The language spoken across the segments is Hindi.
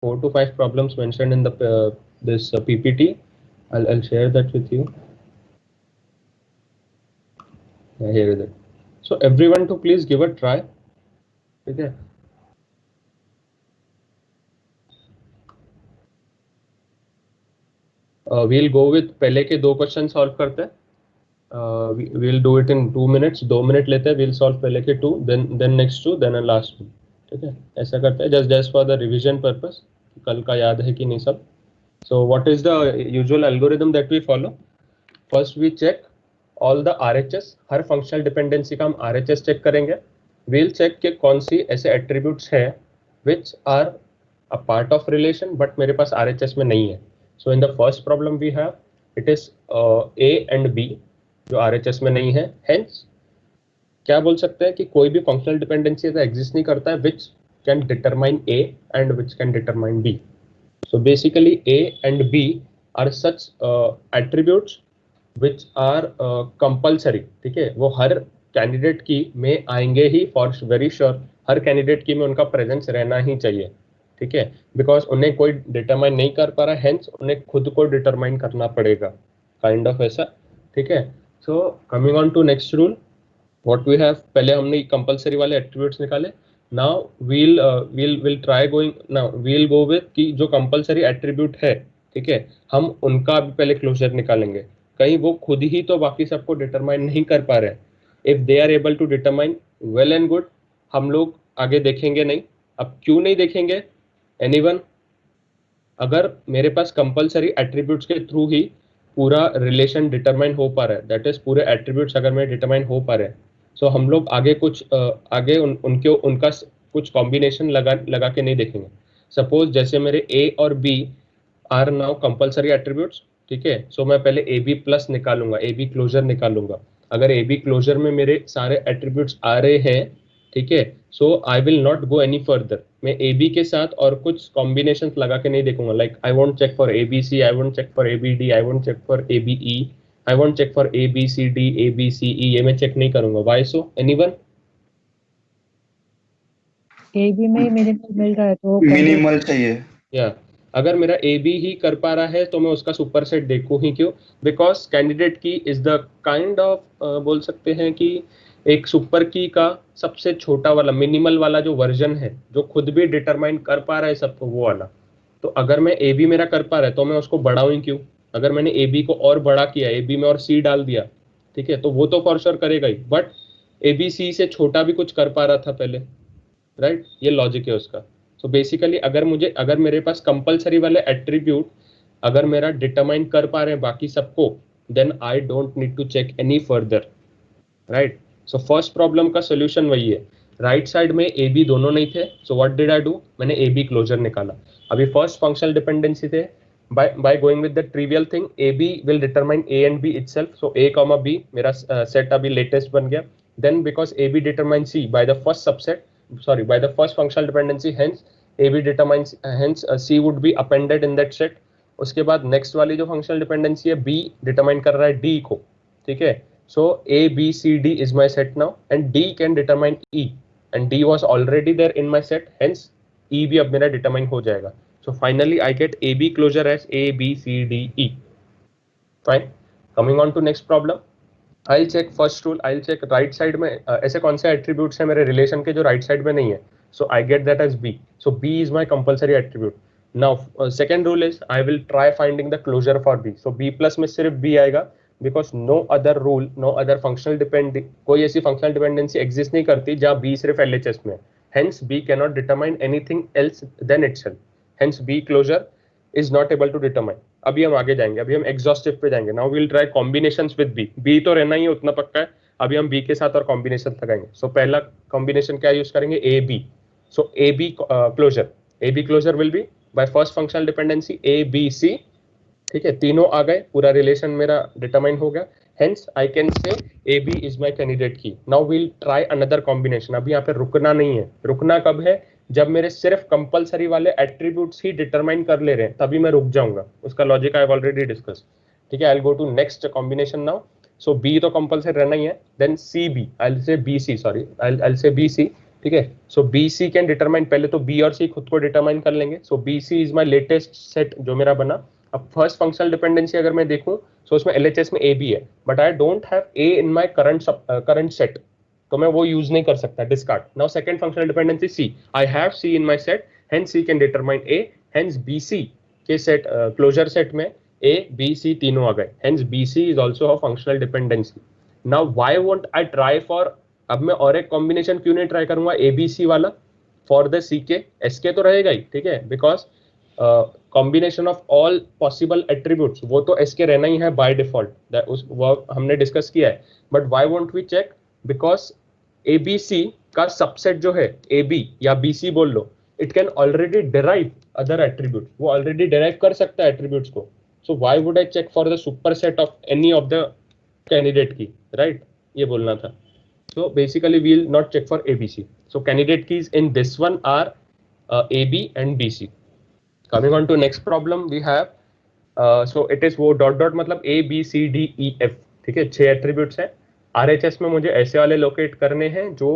4 to 5 problems mentioned in the this PPT. I'll share that with you. Here is it. So everyone to please give a try. ठीक है? We'll go with पहले के 2 क्वेश्चन सॉल्व करते हैं. We'll do it in 2 minutes. 2 minute लेते हैं. We'll solve पहले के 2, then next 2, then a last 2. ठीक है? ऐसा करते हैं just for the revision purpose. कल का याद है कि नहीं सब. So what is the usual algorithm that we follow? First we check all the RHS. Her functional dependency का हम RHS check करेंगे. We'll check कि कौन सी ऐसे attributes है which are a part of relation but मेरे पास RHS में नहीं है. So in the first problem we have it is A and B जो RHS में नहीं है. Hence क्या बोल सकते हैं कि कोई भी functional dependency ऐसा exist नहीं करता है which can determine A and which can determine B. So basically A and B are such attributes which are compulsory. ठीक है, वो हर कैंडिडेट की में आएंगे ही फॉर वेरी श्योर. हर कैंडिडेट की में उनका प्रेजेंस रहना ही चाहिए. ठीक है, बिकॉज उन्हें कोई डिटरमाइन नहीं कर पा रहा है, हेंस उन्हें खुद को डिटरमाइन करना पड़ेगा, काइंड ऑफ ऐसा. ठीक है, so coming on to next rule, what we have, पहले हमने कंपलसरी वाले एट्रीब्यूट्स निकाले. Now we'll try going, now we'll go with कि जो कंपलसरी एट्रीब्यूट है, ठीक है, हम उनका भी पहले क्लोजर निकालेंगे. कहीं वो खुद ही तो बाकी सबको डिटरमाइन नहीं कर पा रहे हैं. If they are able to determine, well and good, हम लोग आगे देखेंगे नहीं. अब क्यों नहीं देखेंगे? एनीवन? अगर मेरे पास कंपलसरी एट्रीब्यूट्स के थ्रू ही पूरा रिलेशन डिटरमाइन हो पा रहा है, दैट इज पूरे एट्रीब्यूट्स अगर मेरे डिटरमाइन हो पा रहे हैं, सो हम लोग आगे कुछ आगे उनका कुछ कॉम्बिनेशन लगा के नहीं देखेंगे. सपोज जैसे मेरे ए और B are now compulsory attributes. ठीक है, सो मैं पहले ए बी प्लस निकालूंगा, ए बी क्लोजर निकालूंगा. अगर ए बी क्लोजर में मेरे सारे एट्रीब्यूट्स आ रहे हैं, ठीक है, so I will not go any further. मैं ए बी के साथ और कुछ कॉम्बिनेशन लगा के नहीं देखूंगा. Like I won't check for A B C, I won't check for A B D, I won't check for A B E, I won't check for A B C D, A B C E, ये मैं चेक नहीं करूंगा. Why so? Anyone? A B में मिनिमल मिल रहा है तो मिनिमल चाहिए. या अगर मेरा ए बी ही कर पा रहा है तो मैं उसका सुपर सेट देखूं ही क्यों? बिकॉज कैंडिडेट की इज द काइंड ऑफ, बोल सकते हैं कि एक सुपर की का सबसे छोटा वाला मिनिमल वाला जो वर्जन है, जो खुद भी डिटरमाइन कर पा रहा है सबको, वो वाला. तो अगर मैं ए बी मेरा कर पा रहा है तो मैं उसको बढ़ाऊं ही क्यों? अगर मैंने ए बी को और बड़ा किया, ए बी में और सी डाल दिया, ठीक है, तो वो तो फॉर श्योर करेगा ही. बट ए बी सी से छोटा भी कुछ कर पा रहा था पहले, राइट? ये लॉजिक है उसका. सो बेसिकली अगर मेरे पास कंपलसरी वाले एट्रीब्यूट अगर मेरा डिटरमाइन कर पा रहे हैं बाकी सबको, then I don't need to check any further, right? So first problem का सोल्यूशन वही है. राइट साइड में ए बी दोनों नहीं थे, so what did I do? मैंने ए बी क्लोजर निकाला. अभी फर्स्ट फंक्शनल डिपेंडेंसी थे, by going with the trivial thing, a b will determine a and b itself. So a comma b मेरा सेट अभी लेटेस्ट बन गया. Then because a b determines c by the first subset, sorry, by the first functional dependency, hence a b determines, hence c would be appended in that set. उसके बाद नेक्स्ट वाली जो फंक्शनल डिपेंडेंसी है, b डिटरमाइन कर रहा है d को. ठीक है, so a b c d is my set now and d can determine e and d was already there in my set, hence e भी अब मेरा डिटरमाइन हो जाएगा. So finally I get AB closure as A, B, C, D, E. Fine. Coming on to next problem. I'll check first rule. I'll check right side में ऐसे कौन से attributes हैं मेरे relation के जो right side में नहीं है. So I get that as B. So B is my compulsory attribute. Now second rule is I will try finding the closure for B. So B plus में सिर्फ B आएगा because no other rule, no other functional कोई ऐसी functional dependency exist नहीं करती जहाँ B सिर्फ LHS में. Hence B cannot determine anything else than itself. Hence B closure is not able to determine. अभी हम आगे जाएंगे, अभी हम exhaustive पे जाएंगे. Now we'll try combinations with B. B तो रहना ही है, उतना पक्का है. अभी हम B के साथ और combination लगाएंगे. So पहला combination क्या यूज करेंगे? A B. So A B closure. A B closure will be by first functional dependency A B C. ठीक है, तीनों आ गए, पूरा रिलेशन मेरा डिटरमाइन हो गया. Hence I can say AB is my candidate key. Now we'll try another combination. अभी यहाँ पे रुकना नहीं है. रुकना कब है? जब मेरे सिर्फ कंपलसरी वाले एट्रीब्यूट्स ही डिटरमाइन कर ले रहे हैं, तभी मैं रुक जाऊंगा. उसका logic I have already discuss. ठीक है, I will go to next combination now. So B तो कंपलसरी रहना ही है. Then C B, I will say B C, sorry, I will say B C. ठीक है। So B C can determine, पहले तो बी और सी खुद को डिटरमाइन कर लेंगे। So B C is my latest set जो मेरा बना। अब फर्स्ट फंक्शनल डिपेंडेंसी अगर मैं देखूं, सो उसमें एलएचएस में ए बी है, but I don't have A in my current set, तो मैं वो यूज नहीं कर सकता, discard. Now second functional dependency C, I have C in my set, hence C can determine A, hence B C के सेट क्लोजर सेट में ए बी सी तीनों आ गए, hence B C is also a functional dependency. Now why won't I try for, अब मैं और एक कॉम्बिनेशन क्यों नहीं ट्राई करूंगा एबीसी वाला फॉर द सी के, एस के तो रहेगा ही, ठीक है, because combination of all possible attributes वो तो एस के रहना ही है बाय डिफॉल्ट, उस वो हमने डिस्कस किया है। But why won't we check, because ABC का सबसेट जो है ए बी या बी सी बोल लो, it can already derive other attribute, वो ऑलरेडी डिराइव कर सकता है एट्रीब्यूट्स को। So why would I check for the superset of any of the candidate key, right, ये बोलना था। So basically we'll not check for ABC. So candidate keys in this one are AB and BC. Coming on to next problem we have, so it is वो डॉट डॉट मतलब A B C D E F, ठीक है, 6 एट्रीब्यूट्स हैं। RHS में मुझे ऐसे वाले लोकेट करने हैं जो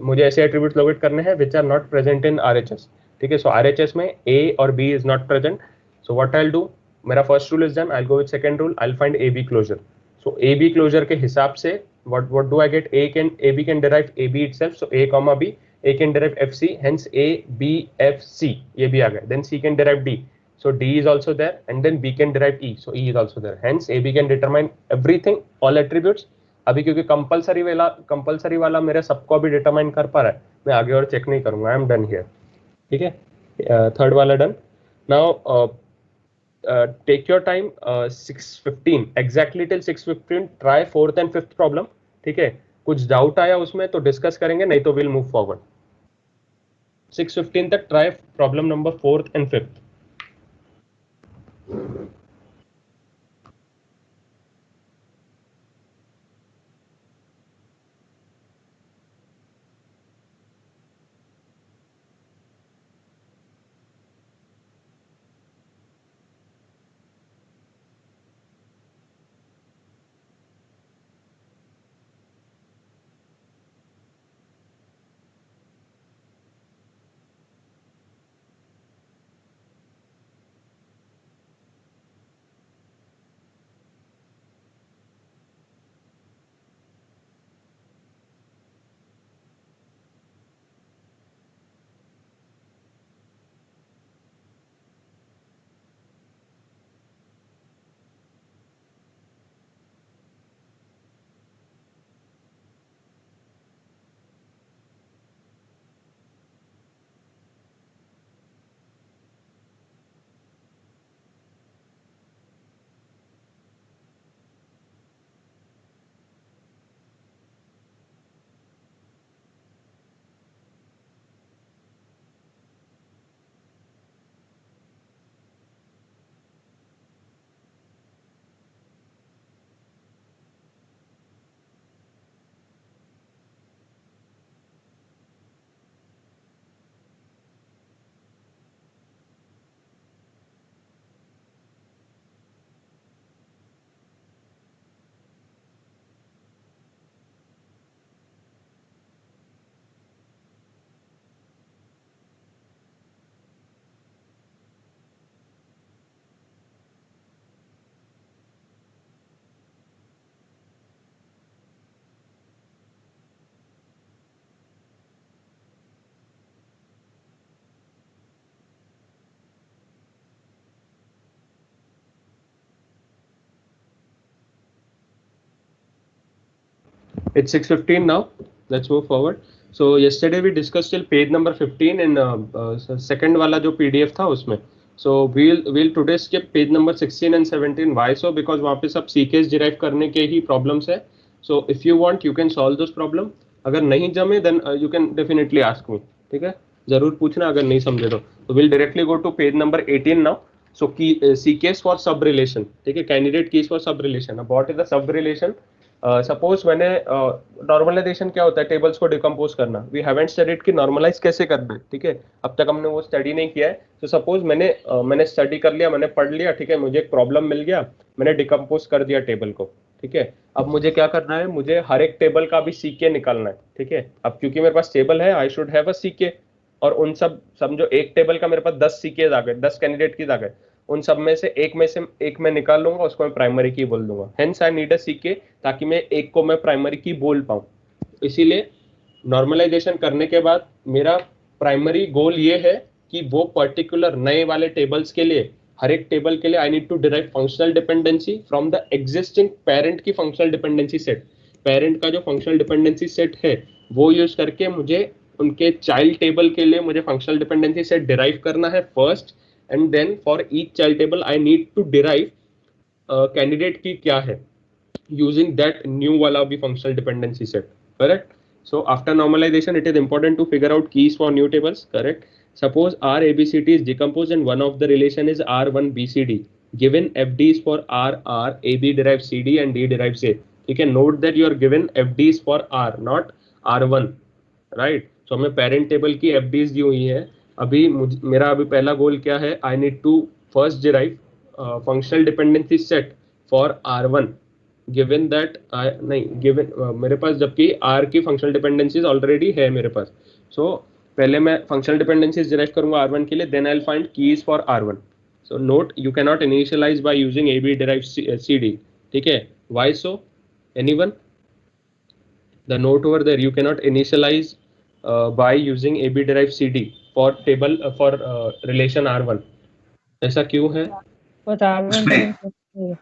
मुझे ऐसे एट्रीब्यूट्स लोकेट करने हैं which are not present in RHS, ठीक है। सो RHS में A और B is not present, so what I will do, मेरा first rule is done, I will go with second rule, I will find AB closure. So AB closure के हिसाब से what do I get, AB can derive AB itself, so A comma B, A can derive FC, hence A B F C ये भी आ गया, then C can derive D, so D is also there, and then B can derive E, so E is also there, hence AB can determine everything, all attributes। अभी क्योंकि कंपलसरी वाला मेरे सबको भी डिटरमाइन कर पा रहा है, मैं आगे और चेक नहीं करूंगा, आई एम डन हियर, ठीक है। थर्ड वाला done. Now take your time, 6:15 exactly till 6:15 try fourth and fifth problem, ठीक है। कुछ डाउट आया उसमें तो डिस्कस करेंगे, नहीं तो विल मूव फॉरवर्ड। 6:15 तक try problem number fourth and fifth. It's 6:15 now. Let's move forward. So yesterday we discussed till page number 15 in second वाला जो PDF था उसमें. So we'll today skip page number 16 and 17. Why so? Because वहाँ पे सब CKs derive करने के ही problems है. So if you want, you can solve those problem. अगर नहीं जमे then you can definitely ask me. ठीक है? जरूर पूछना अगर नहीं समझे तो. So we'll directly go to page number 18 now. So key CKs for sub relation. ठीक है? Candidate keys for sub relation. Now what is the sub relation? Suppose मैंने नॉर्मलाइजेशन क्या होता है, टेबल्स को डिकम्पोज करना, वी हैवंट स्टडीड कि नॉर्मलाइज कैसे करना है, ठीक है, अब तक हमने वो स्टडी नहीं किया है। तो सपोज मैंने स्टडी कर लिया, मैंने पढ़ लिया, ठीक है, मुझे एक प्रॉब्लम मिल गया, मैंने डिकम्पोज कर दिया टेबल को, ठीक है। अब मुझे क्या करना है, मुझे हर एक टेबल का भी सीके निकालना है, ठीक है। अब क्योंकि मेरे पास टेबल है, I should have a CK, और उन सब समझो एक टेबल का मेरे पास 10 सीके आ गए, 10 कैंडिडेट की आ गए, उन सब में से एक मैं निकाल लूंगा, उसको मैं प्राइमरी की बोल दूंगा। Hence I need a CK, ताकि मैं एक को मैं प्राइमरी की बोल पाऊं। इसीलिए नॉर्मलाइजेशन करने के बाद मेरा प्राइमरी गोल ये है कि वो पर्टिकुलर नए वाले टेबल्स के लिए, हर एक टेबल के लिए I need to derive functional dependency from the existing parent की फंक्शनल डिपेंडेंसी सेट। पेरेंट का जो फंक्शनल डिपेंडेंसी सेट है वो यूज करके मुझे उनके चाइल्ड टेबल के लिए मुझे फंक्शनल डिपेंडेंसी सेट डिराइव करना है first, and then for each child table I need to derive candidate key क्या है using that new wala of the functional dependency set, correct? So after normalization it is important to figure out keys for new tables, correct? Suppose r abct is decomposed and one of the relation is r1 bcd, given fds for r ab derives cd and d derives a. You can note that you are given fds for r, not r1, right? So हमें parent table की fds दी हुई है। अभी मेरा अभी पहला गोल क्या है, I need to first derive functional dependency set for r1 given that नहीं गिवन मेरे पास, जबकि आर की फंक्शनल डिपेंडेंसीज ऑलरेडी है मेरे पास। सो पहले मैं फंक्शनल डिपेंडेंसीज डिराइव करूंगा आर वन के लिए, then I will find keys for R one. So note, you can not initialise by using A B derive C D, ठीक है। Why so? Anyone? The note over there, you can not initialise by using A B derive C D for table for relation R one. ऐसा क्यों है? But R1 doesn't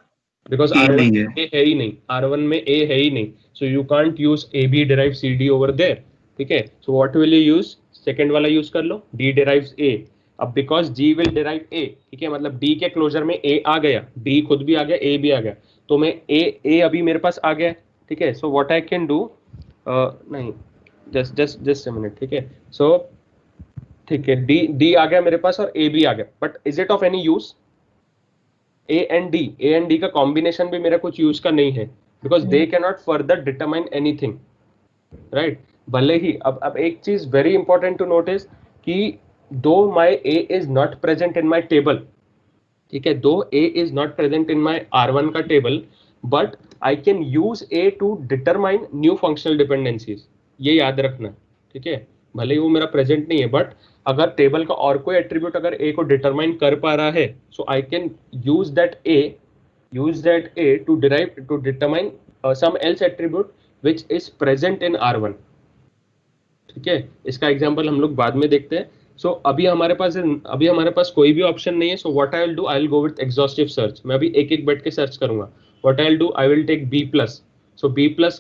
because A R1 नहीं है। ए है ही नहीं, R1 में ए है ही नहीं, so you can't use A B derive C D over there, ठीक है। So what will you use? Second वाला यूज कर लो, डी डिराइव्स ए। अब because G will derive A, ठीक है, मतलब डी के क्लोजर में ए आ गया, डी खुद भी आ गया, ए भी आ गया, तो मैं ए अभी मेरे पास आ गया, ठीक है। So what I can do, नहीं, जस्ट अ मिनट, ठीक है। सो ठीक है, डी आ गया मेरे पास और ए भी आ गया, but is it of any use? A and D का कॉम्बिनेशन भी मेरा कुछ यूज का नहीं है, because they can not further determine anything, right? भले ही अब एक चीज वेरी इंपॉर्टेंट टू नोटिस कि though my A is not present in my table, ठीक है, though A is not present in my R1 का table, but I can use A to determine new functional dependencies, ये याद रखना, ठीक है। भले ही वो मेरा प्रेजेंट नहीं है, बट अगर टेबल का और कोई एट्रीब्यूट अगर ए को डिटरमाइन कर पा रहा है, so I can use that A to determine some else attribute which is present in R1, ठीक है। इसका एग्जांपल हम लोग बाद में देखते हैं। सो अभी हमारे पास कोई भी ऑप्शन नहीं है, so what I will do, I will go with exhaustive search. मैं अभी एक एक बैठ के सर्च करूंगा। What I will do, I will take B plus. So B plus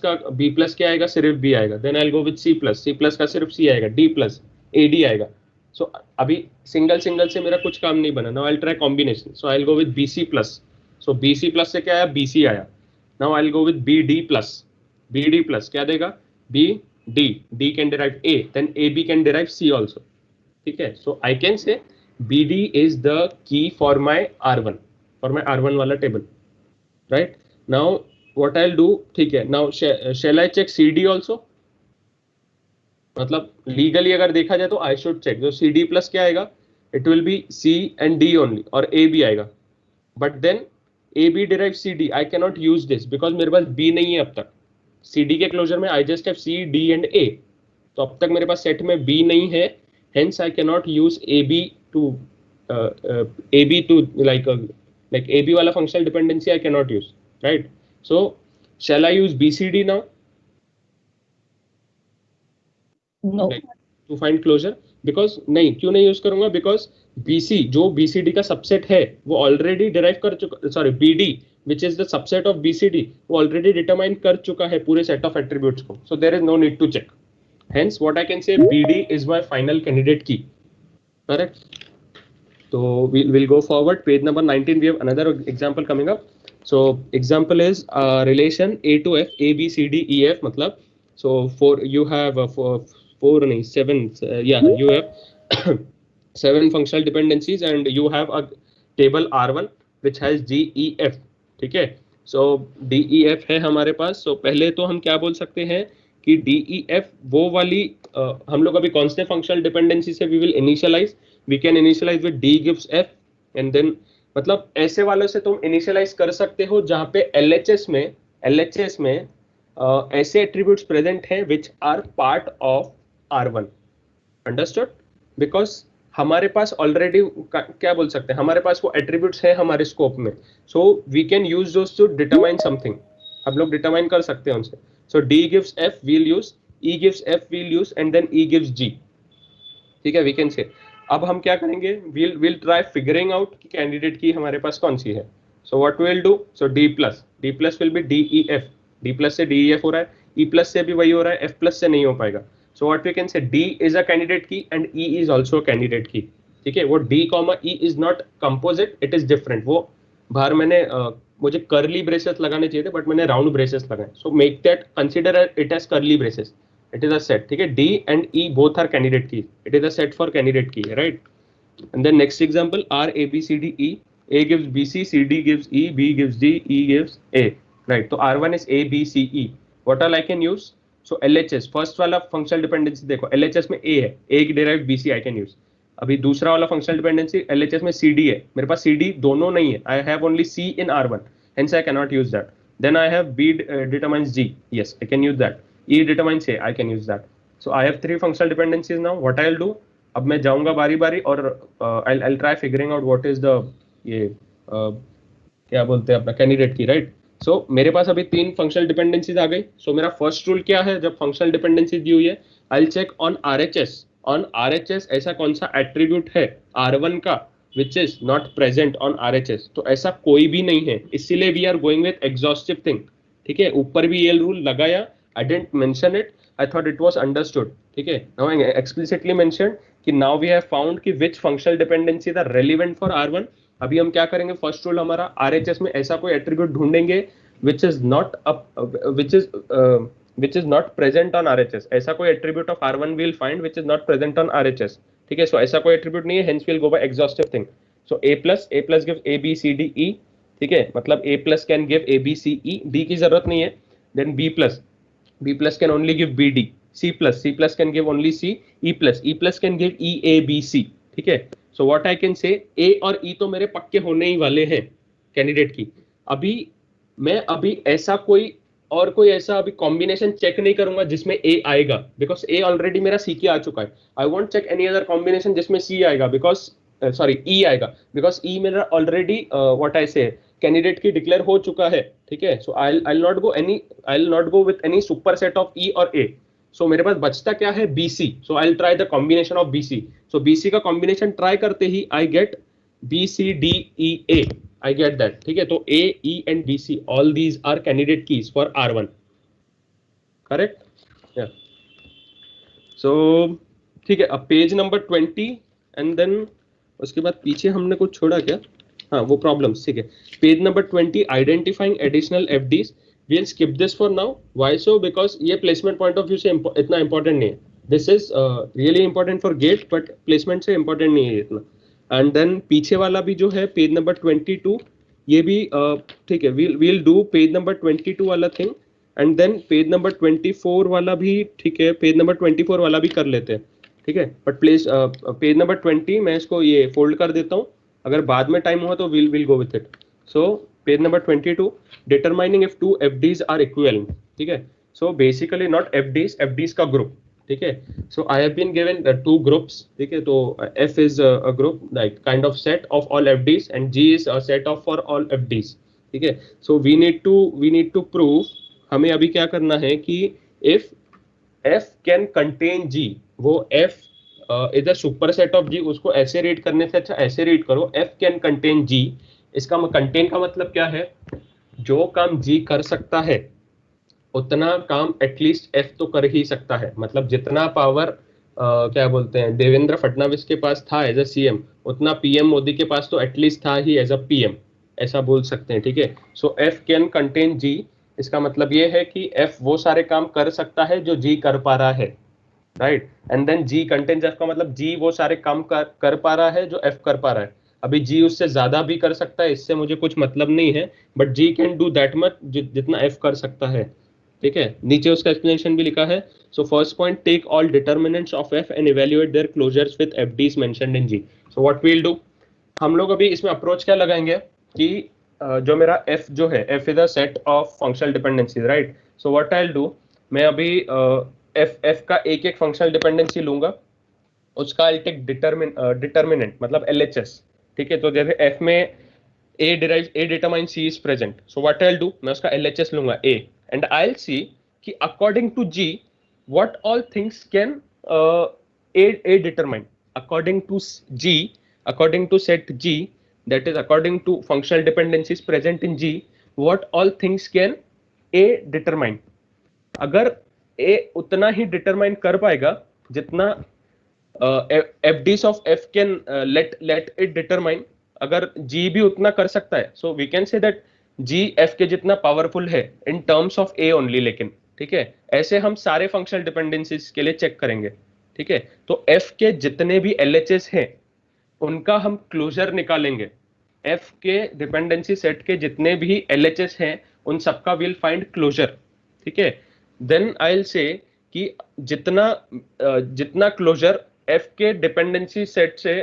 क्या आएगा? सिर्फ बी आएगा। Then I will go with C plus का सिर्फ सी आएगा, डी प्लस ए डी आएगा। सो अभी सिंगल से मेरा कुछ काम नहीं बना। Now I will try combination. So I will go with B C plus. So B C plus से क्या आया? बी सी आया। Now I will go with B D plus क्या देगा? B D can derive A, then A B can derive C also, ठीक है। So I can say B D is the key for my R1 वाला table, right? Now what I will do, ठीक है, now shall I check C D also? मतलब लीगली अगर देखा जाए तो आई शुड चेक। जो सी डी प्लस क्या आएगा? It will be C and D only, और ए भी आएगा, but then A B derive C D, I can not use this because मेरे पास बी नहीं है अब तक। सी डी के क्लोजर में I just have C D and A, तो अब तक मेरे पास सेट में बी नहीं है, hence I cannot use AB to like AB वाला functional dependency I cannot use, right? So shall I use BCD now? No. Like to find closure? Because नहीं, क्यों नहीं यूज करूंगा? बिकॉज BC जो BCD का सबसेट है वो ऑलरेडी डिराइव कर चुका, sorry BD which is the subset of BCD वो ऑलरेडी डिटरमाइन कर चुका है पूरे सेट ऑफ एट्रीब्यूट्स को, so there is no need to check. Hence what I can say, BD is my final candidate key, correct? So we'll go forward. Page number 19, we have another example coming up. So example is relation A to F, A B C D E F, मतलब so you have you have 7 functional dependencies and you have a table R1 which has G E F, ठीक है। So D E F है हमारे पास। So पहले तो हम क्या बोल सकते हैं कि डी ई एफ वो वाली हम लोग अभी कौन से फंक्शनल डिपेंडेंसी से we will initialise, we can initialise with D gives F, and then मतलब ऐसे वालों से तुम इनिशियलाइज कर सकते हो जहां पे एलएचएस में LHS में ऐसे एट्रीब्यूट्स प्रेजेंट हैं which are part of R1, understood? Because हमारे पास ऑलरेडी क्या बोल सकते हैं, हमारे पास वो एट्रीब्यूट्स हैं हमारे स्कोप में, so we can use those to determine something, हम लोग डिटरमाइन कर सकते हैं उनसे. सो D gives F we'll use, E gives F we'll use, and then E gives G. ठीक है, वी कैन से. अब हम क्या करेंगे, we'll try figuring out कि कैंडिडेट की हमारे पास कौन सी है. So what we'll do, so D plus will be DEF, D plus से DEF हो रहा है, E plus से भी वही हो रहा है, F plus से नहीं हो पाएगा. So what we can say, D is a candidate key and E is also a candidate key. ठीक है, वो D comma E is not composite, it is different. वो बाहर मैंने मुझे कर्ली ब्रेसेस लगाने चाहिए थे बट मैंने राउंड ब्रेसेस लगाए. So make that, consider it as curly braces. It is a set. ठीक है, D and E both are candidate keys. It is a set for candidate key, right? And then next example, R A B C D E. A gives B C, C D gives E, B gives D, E gives A. Right? So R1 is A B C E. What all I can use? So LHS first वाला functional dependency देखो, LHS में A है, A derived BC I can use. अभी दूसरा वाला functional dependency LHS में CD है, मेरे पास CD दोनों नहीं है. I have only C in R1, hence I cannot use that. Then I have B determines G. Yes, I can use that. E determines A, I can use that. So I have 3 functional dependencies now. What I'll do, अब मैं जाऊंगा बारी बारी और I'll try figuring out what is the ये क्या बोलते हैं अपना कैंडिडेट की, राइट? सो मेरे पास अभी 3 फंक्शनल डिपेंडेंसीज आ गई. सो मेरा फर्स्ट रूल क्या है, जब फंक्शनल डिपेंडेंसी दी हुई है, I'll check on RHS ऐसा कौन सा एट्रीब्यूट है R1 का which is not present on RHS. तो ऐसा कोई भी नहीं है, इसीलिए we are going with exhaustive thing. ठीक है, ऊपर भी ये रूल लगाया, I didn't mention it. I thought it was understood. ठीक है. Now I explicitly mentioned कि now we have found कि which functional dependencies are relevant for R1. अभी हम क्या करेंगे, फर्स्ट रूल हमारा RHS में ऐसा कोई एट्रीब्यूट ढूंढेंगे which is not present on RHS. ऐसा कोई attribute of R1 we'll find which is not present on RHS. ठीक है. सो ऐसा कोई एट्रीब्यूट नहीं है, hence we'll go by exhaustive thing. So A plus gives A B C D E. ठीक है, मतलब A plus can give A B C E, D की जरूरत नहीं है. Then B plus can only give BD. C plus can give only C. E plus can give E A B C. ठीक है. So what I can say, A और E तो मेरे पक्के होने ही वाले हैं कैंडिडेट की. अभी ऐसा कोई ऐसा अभी कॉम्बिनेशन चेक नहीं करूंगा जिसमें A आएगा, बिकॉज A ऑलरेडी मेरा C के आ चुका है. I won't check any other combination जिसमें C आएगा, बिकॉज E आएगा, बिकॉज E मेरा already what I say candidate key declare हो चुका है. ठीक है. So I will not go with any superset of E और A. सो मेरे पास बचता क्या है, BC. So I will try the combination of BC. So BC का कॉम्बिनेशन ट्राई करते ही I get BCDEA. I get that. ठीक है. तो A, E and BC, all these are candidate keys for R1. Correct? Yeah. So ठीक है. अब पेज नंबर 20 and then उसके बाद पीछे हमने कुछ छोड़ा क्या? हाँ, वो प्रॉब्लम्स. ठीक है. Page number 20, identifying additional FDs. We'll skip this for now. Why so? Because ये प्लेसमेंट पॉइंट ऑफ व्यू से इतना इंपॉर्टेंट नहीं है. This is really important for GATE, but placement से इंपॉर्टेंट नहीं है इतना. एंड देन पीछे वाला भी जो है पेज नंबर 22, ये भी ठीक है. we'll do पेज नंबर 22 वाला thing, and then page number 24 वाला भी. ठीक है, पेज नंबर 24 वाला भी कर लेते हैं. ठीक है, बट प्लीज पेज नंबर 20 मैं इसको ये फोल्ड कर देता हूँ, अगर बाद में टाइम हुआ तो we'll go with it. So page number 22, determining if 2 FDs are equivalent. ठीक है. सो बेसिकली नॉट FDs का ग्रुप. ठीक है. So I have been given 2 groups. ठीक है. तो F is a group like kind of set of all FDs and G is a set of for all FDs. ठीक है. So we need to prove, हमें अभी क्या करना है कि if F can contain G, वो F is a super set of G, उसको ऐसे रीड करने से अच्छा ऐसे रीड करो, F कैन कंटेन G. इसका कंटेन का मतलब क्या है, जो काम G कर सकता है उतना काम एटलीस्ट F तो कर ही सकता है. मतलब जितना पावर क्या बोलते हैं देवेंद्र फडणवीस के पास था एज अ CM, उतना PM मोदी के पास तो एटलीस्ट था ही एज अ PM, ऐसा बोल सकते हैं. ठीक है. सो F कैन कंटेन G, इसका मतलब ये है कि F वो सारे काम कर सकता है जो G कर पा रहा है, right? And then G contains F का मतलब G वो सारे काम कर पा रहा है जो F कर पा रहा है. अभी G उससे ज्यादा भी कर सकता है, इससे मुझे कुछ मतलब नहीं है, but G can do that much जितना F कर सकता है. ठीक है. नीचे उसका एक्सप्लेनेशन भी लिखा है. So first point, take all determinants of F and evaluate their closures with FDs mentioned in G. So what we will do, हम लोग अभी इसमें अप्रोच क्या लगाएंगे कि जो मेरा f जो है, f is a set of functional dependency, right? So what I will do, मैं अभी f का एक एक फंक्शनल डिपेंडेंसी लूंगा, उसका आई टेक डिटर्मिनेंट मतलब LHS, ठीक है? तो जैसे f में a determines c is present, so what I'll do, मैं उसका LHS लूंगा a, and I'll see कि according to g what all things can a determine, according to g, according to set g, that is according to functional dependencies present in g, what all things can a determine. अगर a उतना ही डिटरमाइन कर पाएगा जितना fds of f can let it determine, अगर g भी उतना कर सकता है, so we can say that g f के जितना पावरफुल है in terms of a only, लेकिन ठीक है, ऐसे हम सारे फंक्शनल डिपेंडेंसीज के लिए चेक करेंगे, ठीक है? तो f के जितने भी LHS हैं उनका हम क्लोजर निकालेंगे, f के डिपेंडेंसी सेट के जितने भी LHS हैं उन सबका विल फाइंड क्लोजर, ठीक है? देन आई विल से कि जितना क्लोजर f के डिपेंडेंसी सेट से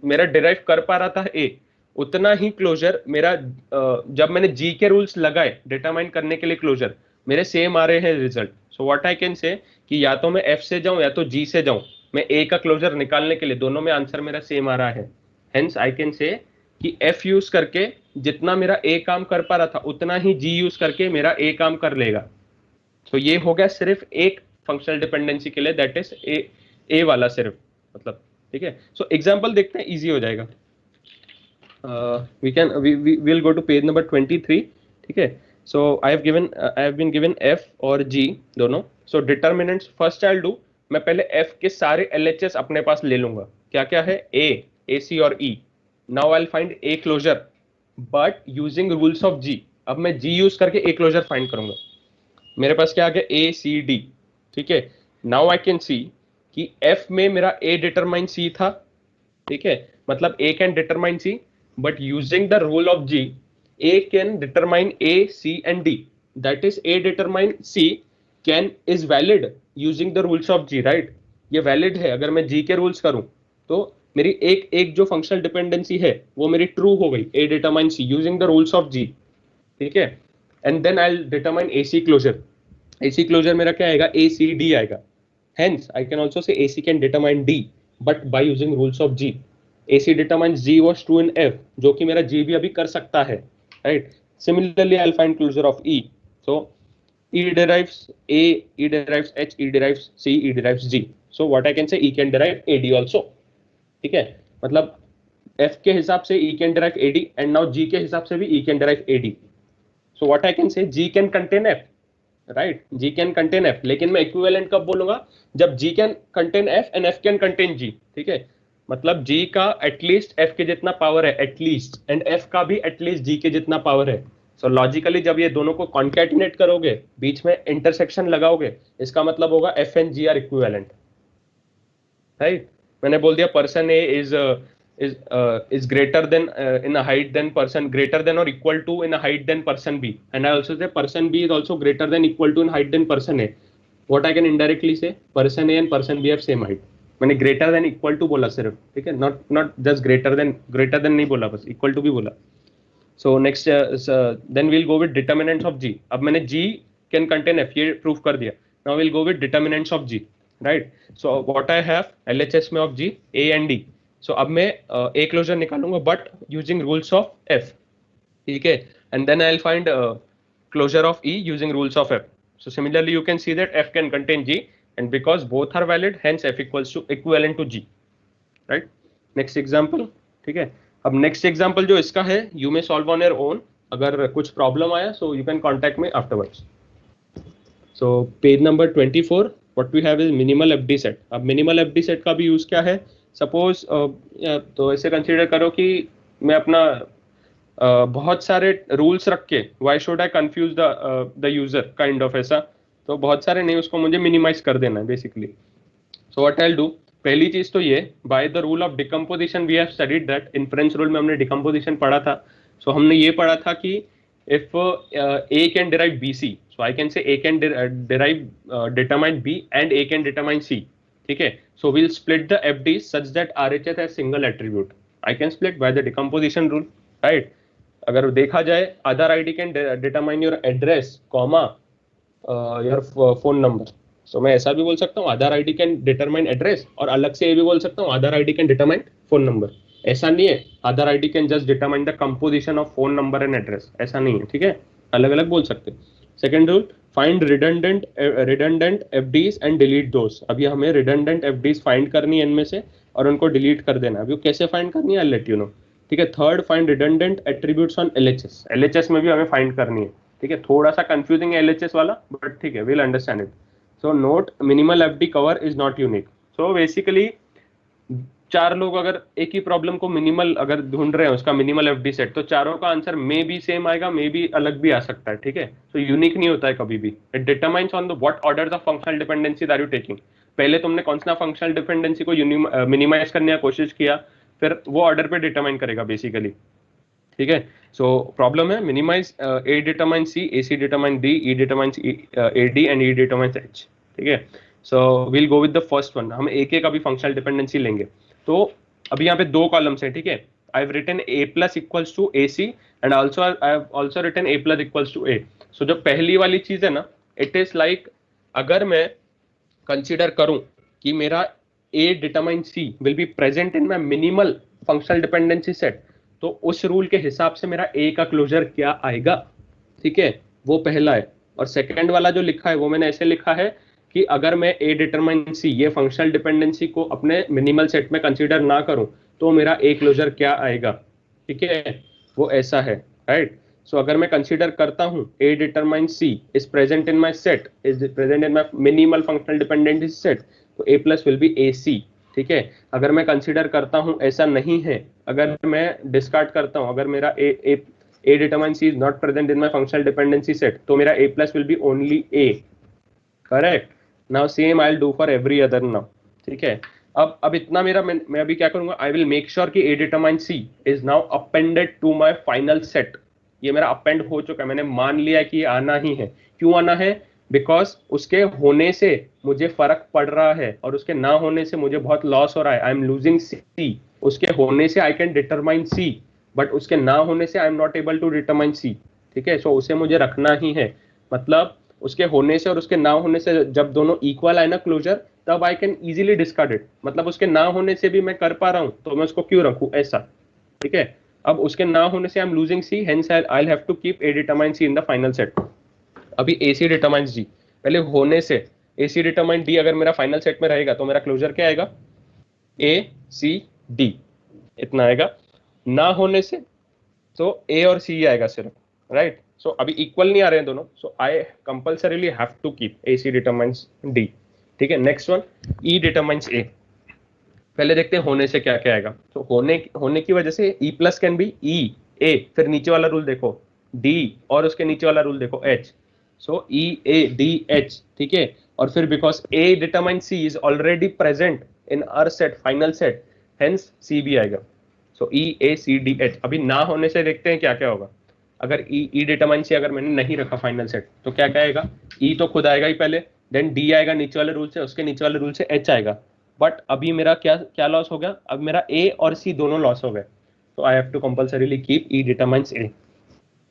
मेरा डिराइव कर पा रहा था a, उतना ही क्लोजर मेरा जब मैंने g के रूल्स लगाए डिटरमाइन करने के लिए क्लोजर, मेरे सेम आ रहे हैं result. So what I can से कि या तो मैं f से जाऊं या तो g से जाऊं, मैं a का क्लोजर निकालने के लिए दोनों में आंसर मेरा सेम आ रहा है। हेंस आई कैन से कि f यूज करके जितना मेरा a काम कर पा रहा था उतना ही g यूज करके मेरा a काम कर लेगा। तो ये हो गया सिर्फ एक फंक्शनल डिपेंडेंसी के लिए, दैट इज ए वाला सिर्फ, मतलब ठीक है। सो एग्जांपल देखते हैं, इजी हो जाएगा। We will go to page number 23, ठीक है? So I have been given f और g दोनों। So determinants first I will do, मैं पहले f के सारे LHS अपने पास ले लूंगा। क्या क्या है? a, ac और e। Now I will find a closure but using rules of g। अब मैं g यूज करके a क्लोजर फाइंड करूंगा। मेरे पास क्या आ गया? ए सी डी, ठीक है? नाउ आई कैन सी कि एफ में मेरा ए डिटरमाइन सी था, ठीक है? मतलब A can determine C, but using the rule of G A can determine A C and D, that is A determine C can is valid using the rules of G, right? ये वैलिड है। अगर मैं जी के रूल्स करूं तो मेरी एक एक जो फंक्शनल डिपेंडेंसी है वो मेरी ट्रू हो गई, A determine C using the rules of G, ठीक है? And then I will determine AC closure. AC closure मेरा क्या आएगा? ACD आएगा। Hence I can also say AC can determine D but by using rules of G। AC determines G was true in F, जो कि मेरा G भी अभी कर सकता है, right? Similarly I will find closure of E। So E derives A, E derives H, E derives C, E derives G। so what I can say, E can derive AD also, ठीक है? मतलब F के हिसाब से E can derive AD and now G के हिसाब से भी E can derive AD। so what I can say, G can contain F, right? G can contain F, लेकिन मैं इक्विवेलेंट कब बोलूंगा? जब G can contain F and F can contain G, ठीक है? मतलब G का एटलीस्ट F के जितना पावर है, एटलीस्ट, एंड F का भी एटलीस्ट G के जितना पावर है। सो लॉजिकली जब ये दोनों को कॉन्कैटिनेट करोगे, बीच में इंटरसेक्शन लगाओगे, इसका मतलब होगा F and G are equivalent, right? मैंने बोल दिया person A is greater than in a height than person, greater than or equal to in a height than person B, and I also say person B is also greater than equal to in height than person A. What I can indirectly say, person A and person B have same height. मैंने greater than equal to बोला सिर्फ, ठीक है? not just greater than नहीं बोला, बस equal to भी बोला। So next then we'll go with determinants of G। अब मैंने G can contain F, ये प्रूफ कर दिया। Now we'll go with determinants of G, right? So what I have LHS में of G, A and D। So अब मैं ए क्लोजर निकालूंगा but using rules of F, ठीक है? And then I will find closure of E using rules of F. So similarly you can see that F can contain G, and because both are valid hence F equals to equivalent to G, right? Next example, ठीक है? अब नेक्स्ट एग्जांपल जो इसका है, you may solve on your own. अगर कुछ प्रॉब्लम आया सो you can contact me afterwards. So page number 24, what we have is minimal FD set. अब मिनिमल एफडी सेट का भी यूज क्या है? सपोज तो ऐसे कंसीडर करो कि मैं अपना बहुत सारे रूल्स रख के, why should I confuse the user kind of, ऐसा। तो बहुत सारे नहीं, उसको मुझे मिनिमाइज कर देना है basically. So what I will do, पहली चीज तो ये, by the rule of decomposition we have studied that. Inference rule में हमने डिकम्पोजिशन पढ़ा था। सो हमने ये पढ़ा था कि if A can derive BC, so I can से A can derive determine B and A can determine C, ठीक है? So we'll split the FD such that RHS has single attribute. I can split by the decomposition rule, right? अगर देखा जाए Aadhaar ID can determine your address comma your phone number. So मैं ऐसा भी बोल सकता हूँ Aadhaar ID can determine address, और अलग से ये भी बोल सकता हूँ Aadhaar ID can determine phone number. ऐसा नहीं है Aadhaar ID can just determine the composition of phone number and address, ऐसा नहीं है, ठीक है, अलग अलग बोल सकते हैं। Second rule, find redundant FDs and delete those. अभी हमें रिडंडेंट एफडीज फाइंड करनी है इनमें से और उनको डिलीट कर देना। अभी वो कैसे फाइंड करनी है आई लेट यू नो, ठीक है। Third, find redundant attributes on LHS. LHS में भी हमें फाइंड करनी है, ठीक है, थोड़ा सा कंफ्यूजिंग है एलएचएस वाला, बट ठीक है, will understand it. So note, minimal FD cover is not unique. So basically चार लोग अगर एक ही प्रॉब्लम को मिनिमल अगर ढूंढ रहे हैं उसका मिनिमल एफडी सेट, तो चारों का आंसर मे भी सेम आएगा, मे भी अलग भी आ सकता है, ठीक है। तो यूनिक नहीं होता है कभी भी। It determines on the what order of functional dependency are you taking. पहले तुमने कौन सा फंक्शनल डिपेंडेंसी को मिनिमाइज करने की कोशिश किया, फिर वो ऑर्डर पे डिटरमाइन करेगा बेसिकली, ठीक है। सो प्रॉब्लम है minimize A determine C, A C determine D, E determines A D and E determines H, ठीक है। So will go with the first one. हम एक एक अभी फंक्शनल डिपेंडेंसी लेंगे। तो अभी यहाँ पे दो कॉलम्स हैं, ठीक है। I have written a plus equals to A C and also I have also written a plus equals to A. So जो पहली वाली चीज है ना, इट इज लाइक अगर मैं कंसिडर करूं कि मेरा a determine c will be present in my minimal functional dependency set, तो उस रूल के हिसाब से मेरा a का क्लोजर क्या आएगा, ठीक है, वो पहला है। और सेकंड वाला जो लिखा है वो मैंने ऐसे लिखा है कि अगर मैं a डिटरमाइन c ये फंक्शनल डिपेंडेंसी को अपने मिनिमल सेट में कंसीडर ना करूं तो मेरा a क्लोजर क्या आएगा, ठीक है, वो ऐसा है, राइट। सो अगर मैं कंसीडर करता हूं a determine c is present in my set, is present in my minimal functional dependency set, तो a plus will be ac, ठीक है। अगर मैं कंसीडर करता हूं ऐसा नहीं है, अगर मैं डिस्कार्ड करता हूं, अगर मेरा a determine c is not present in my functional dependency set, तो मेरा a plus will be only a, correct. Now same I will do for every other now, ठीक है। अब इतना मेरा मैं अभी क्या करूंगा, आई विल मेक श्योर कि a determine c is now appended to my final set. ये मेरा अपेंड हो चुका है, मैंने मान लिया कि ये आना ही है। क्यों आना है? बिकॉज उसके होने से मुझे फर्क पड़ रहा है और उसके ना होने से मुझे बहुत लॉस हो रहा है। I am losing c। उसके होने से I can determine c, but उसके ना होने से I am not able to determine c, ठीक है। सो उसे मुझे रखना ही है। मतलब उसके होने से और उसके ना होने से जब दोनों इक्वल है ना क्लोजर, तब I can easily discard it. मतलब उसके ना होने से भी मैं कर पा रहा हूं तो मैं उसको क्यों रखूं, ऐसा, ठीक है। अब उसके ना होने से I am losing C, hence I will have to keep a determine c in the final set. अभी ए सी डिटरमाइंस d, पहले होने से ए सी डिटरमाइन d अगर मेरा फाइनल सेट में रहेगा तो मेरा क्लोजर क्या आएगा, a c d, इतना आएगा। ना होने से तो a और c आएगा सिर्फ, राइट। सो अभी इक्वल नहीं आ रहे हैं दोनों, so I compulsorily have to keep a c determines d, ठीक है। Next one, e determines a। पहले देखते हैं होने से क्या क्या आएगा। तो होने की वजह से e plus can B e a, फिर नीचे वाला रूल देखो d, और उसके नीचे वाला रूल देखो h, so e a d h, ठीक है। और फिर because a determine c is already present in our set, final set, hence c भी आएगा। सो e a c d h। अभी ना होने से देखते हैं क्या क्या होगा। अगर e डिटरमाइन c अगर मैंने नहीं रखा फाइनल सेट तो क्या क्या आएगा, e तो खुद आएगा ही पहले, देन d आएगा नीचे वाले रूल से, उसके नीचे वाले रूल से h आएगा। बट अभी मेरा क्या क्या लॉस हो गया, अब मेरा a और c दोनों लॉस हो गए, तो I have to compulsorily keep e determines a।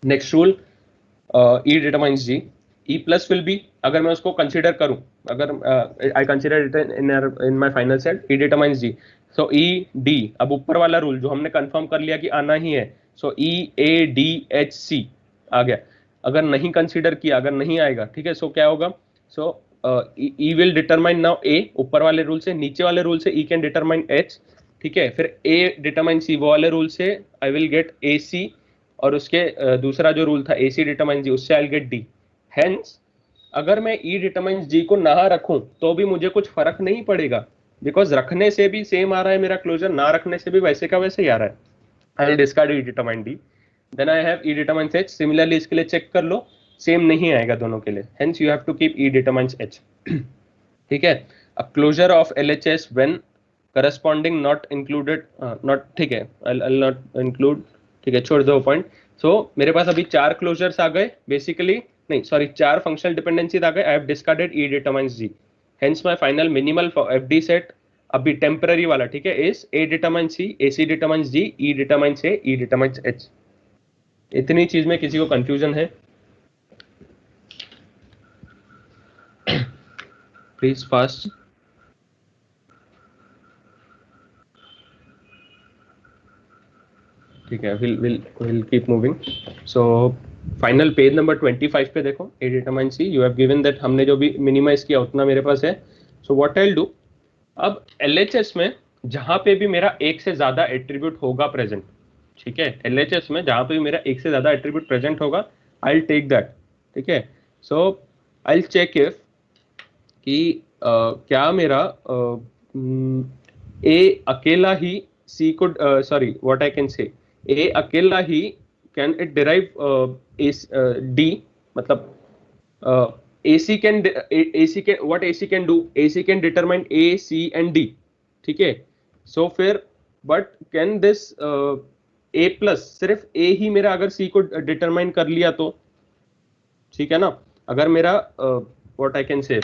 Next rule, e determines g। e plus will be, अगर मैं उसको कंसीडर करूं, अगर I consider it in my final set, e determines g, so e d। अब ऊपर वाला रूल जो हमने कंफर्म कर लिया कि आना ही है, सो e a d h c आ गया। अगर नहीं कंसीडर किया, अगर नहीं आएगा, ठीक है, सो क्या होगा, सो e will determine now a ऊपर वाले रूल से, नीचे वाले रूल से e कैन डिटरमाइन h, ठीक है। फिर a डिटरमाइन c वो वाले रूल से I will get a c, और उसके दूसरा जो रूल था a c डिटरमाइन g, उससे I will get d। Hence अगर मैं e डिटरमाइन g को ना रखूं तो भी मुझे कुछ फर्क नहीं पड़ेगा, बिकॉज रखने से भी सेम आ रहा है मेरा क्लोजर, ना रखने से भी वैसे का वैसे ही आ रहा है। I will discard e determine d, then I have e determines h। Similarly इसके लिए चेक कर लो, सेम नहीं आएगा दोनों के लिए, hence you have to keep e determines h, ठीक है। अब closure of LHS when corresponding not included, not, ठीक है, I'll नॉट इंक्लूड, ठीक है, छोड़ दो पॉइंट। सो मेरे पास अभी चार क्लोजर्स आ गए बेसिकली, नहीं सॉरी, चार फंक्शनल डिपेंडेंसीज आ गए। I have discarded e determines g, hence my final minimal FD set अभी टेम्पररी वाला, ठीक है, is a determines c, ac determines g, e determines a, e determines h, इतनी चीज में किसी को कंफ्यूजन है? Please fast. ठीक है, will keep moving. So final page number 25 पे देखो, A determine C, you have given that, हमने जो भी मिनिमाइज किया उतना मेरे पास है। So what I will do, अब एलएचएस में जहां पे भी मेरा एक से ज्यादा एट्रीब्यूट होगा प्रेजेंट, ठीक है, एलएचएस में जहां पे भी मेरा एक से ज्यादा एट्रीब्यूट प्रेजेंट होगा, आई विल टेक दैट। ठीक है, so I will check if कि क्या मेरा ए अकेला ही सी को, सॉरी व्हाट आई कैन से, ए अकेला he can it derive D, मतलब AC can AC can what AC can do, AC can determine A, C and D, ठीक है। सो फिर but can this A plus सिर्फ A ही मेरा अगर C को डिटरमाइन कर लिया तो, ठीक है ना, अगर मेरा व्हाट आई कैन से,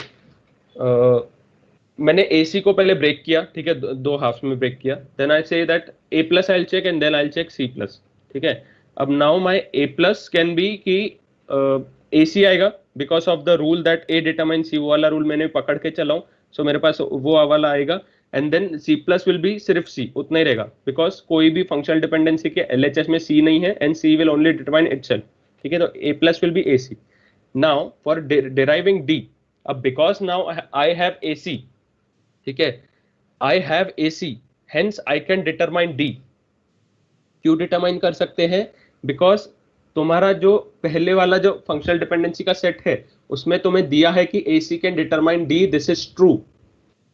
मैंने AC को पहले ब्रेक किया, ठीक है, दो हाफ में ब्रेक किया, then I say that A plus I will check and then I will check C plus, ठीक है। अब now my A plus can be कि AC आएगा because of the rule that A determine C, वो वाला रूल मैंने पकड़ के चलाऊं, सो मेरे पास वो वाला आएगा, and then C plus will be सिर्फ C, उतना ही रहेगा, बिकॉज कोई भी फंक्शनल डिपेंडेंसी के LHS में C नहीं है and C will only determine itself, ठीक है, तो A plus will be AC। Now for deriving D, अब because now I have AC, ठीक है, I have AC, hence I can determine D। क्यों डिटरमाइन कर सकते हैं? बिकॉज तुम्हारा जो पहले वाला जो फंक्शनल डिपेंडेंसी का सेट है उसमें तुम्हें दिया है कि AC can determine D, this is true,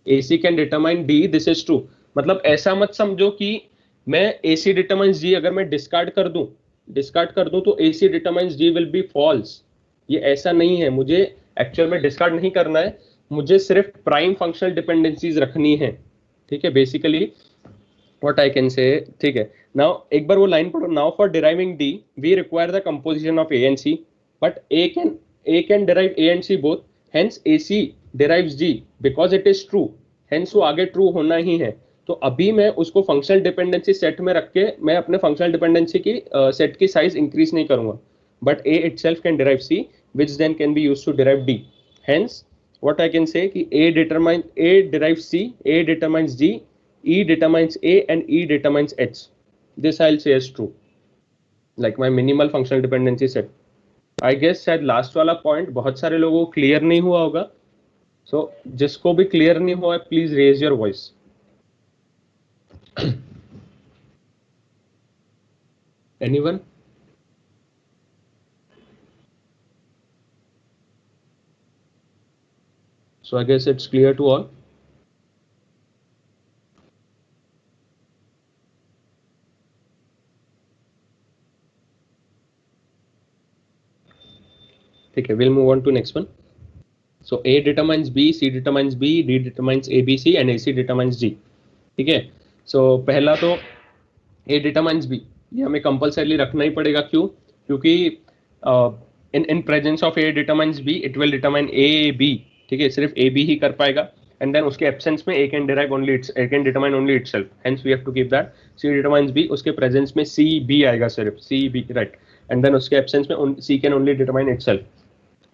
AC can determine D, this is true. मतलब ऐसा मत समझो कि मैं AC डिटरमाइंस D अगर मैं डिस्कार्ड कर दूं तो AC determines D will be false, ये ऐसा नहीं है। मुझे एक्चुअल में डिस्कार्ड नहीं करना है, मुझे सिर्फ प्राइम फंक्शनल डिपेंडेंसीज रखनी है, ठीक है, basically what I can say, ठीक है। Now एक बार वो लाइन पढ़ो, now for deriving D we require the composition of A and C, but A can derive A and C both, hence AC derives D because it is true, hence वो आगे ट्रू होना ही है। तो अभी मैं उसको फंक्शनल डिपेंडेंसी सेट में रख के मैं अपने फंक्शनल डिपेंडेंसी की सेट की साइज इंक्रीज नहीं करूंगा, but A itself can derive C which then can be used to derive D, hence what I can say कि A derives C, A determines D, E determines A and E determines H. This I'll say is true. Like my minimal functional dependency set. I guess शायद लास्ट वाला पॉइंट बहुत सारे लोगों को क्लियर नहीं हुआ होगा, सो जिसको भी क्लियर नहीं हुआ है please raise your voice. Anyone? So I guess it's clear to all. ठीक है, we'll move on to next one. So A determines B, C determines B, D determines A, B, C and AC determines D. ठीक है, so पहला तो A determines B, ये हमें कंपल्सरी रखना ही पड़ेगा। क्यों? क्योंकि in presence of A determines B it will determine A, B, ठीक है, सिर्फ A, B ही कर पाएगा, एंड देन उसके एब्सेंस में A can derive only A can determine only itself, hence we have to keep that. C determines B, उसके प्रेजेंस में C, B आएगा, सिर्फ C, B, right, and then उसके एब्सेंस में C can only determine itself.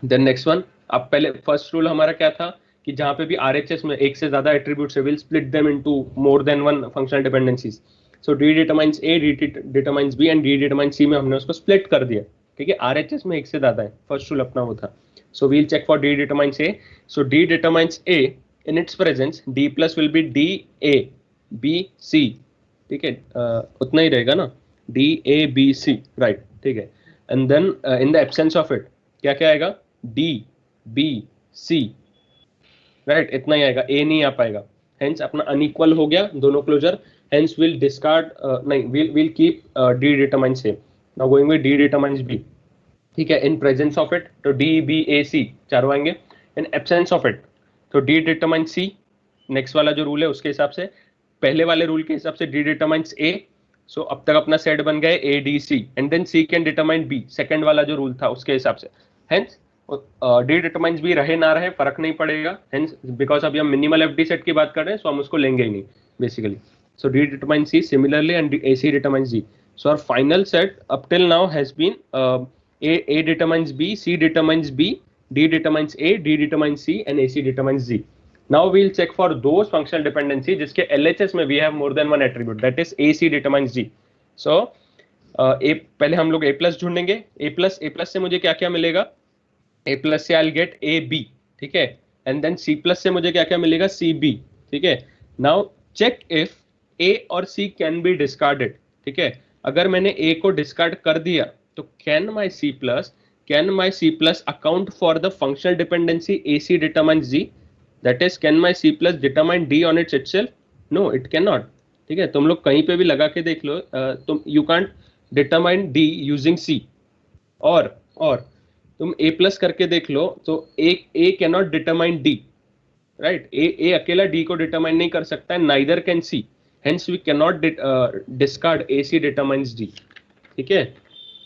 Then next one, अब पहले फर्स्ट रूल हमारा क्या था कि जहां पे भी RHS में एक से ज्यादा एट्रीब्यूट्स है, will split them into more than one functional dependencies. So D determines A, D determines B and D determines C में हमने उसको स्प्लिट कर दिया, ठीक है, RHS में एक से ज्यादा है, फर्स्ट रूल अपना वो था। So we'll check for D determines A, so D determines A in its presence D plus will be D A B C, ठीक है, उतना ही रहेगा ना, D A B C, right, ठीक है, and then in the absence of it क्या क्या आएगा, D B C, राइट, इतना ही आएगा, A नहीं आ पाएगा, हेंस अपना अनइक्वल हो गया दोनों क्लोजर, हेंस विल डिस्कार्ड, नहीं will keep D determines A। Now going with D determines B, ठीक है, इन प्रेजेंस ऑफ इट तो D B A C चारों आएंगे, इन एब्सेंस ऑफ इट तो D डिटरमाइंस C, नेक्स्ट वाला जो रूल है उसके हिसाब से, पहले वाले रूल के हिसाब से D डिटरमाइंस A, सो अब तक अपना सेट बन गया A D C, and then C can determine B, second वाला जो रूल था उसके हिसाब से, हेंस D डिटरमाइंस B रहे ना रहे फर्क नहीं पड़ेगा, हेंस बिकॉज अभी हम मिनिमल FD सेट की बात कर रहे हैं, सो हम उसको लेंगे ही नहीं basically. So D determines C similarly and AC determines D, So our final set up till now has been A determines B, C determines B, D determines A, D determines C, and AC determines Z. Now we'll check for those functional dependency जिसके LHS में we have more than one attribute, that is AC determines Z. So A पहले हम लोग A plus ढूंढेंगे. A plus से मुझे क्या क्या मिलेगा? A plus से I'll get AB, ठीक है, and then C plus से मुझे क्या क्या मिलेगा? CB, ठीक है. Now check if A और C can be discarded, ठीक है. अगर मैंने A को डिस्कार्ड कर दिया तो can my C plus account for the functional dependency AC determines Z, that is can my C plus determine D on its itself? No, it can not, ठीक है. तुम लोग कहीं पे भी लगा के देख लो, तुम you can't determine D using C. और तुम A plus करके देख लो तो A can not determine D, right. A अकेला D को डिटरमाइन नहीं कर सकता है, neither can C. Hence we cannot discard AC determines D, ठीक है.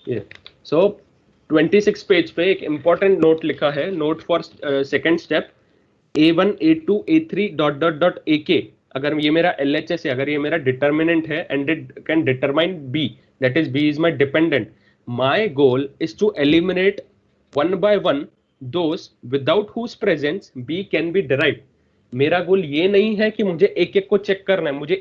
ये so 26 पेज पे एक important नोट लिखा है, note for second step A1 A2 A3 dot dot dot AK. अगर ये मेरा LHS है, अगर ये मेरा डिटर्मिनेंट है and it can determine B, that is B is my dependent, my goal is to eliminate one by one those without whose presence B can be derived. मेरा गोल ये नहीं है कि मुझे एक एक को चेक करना है, मुझे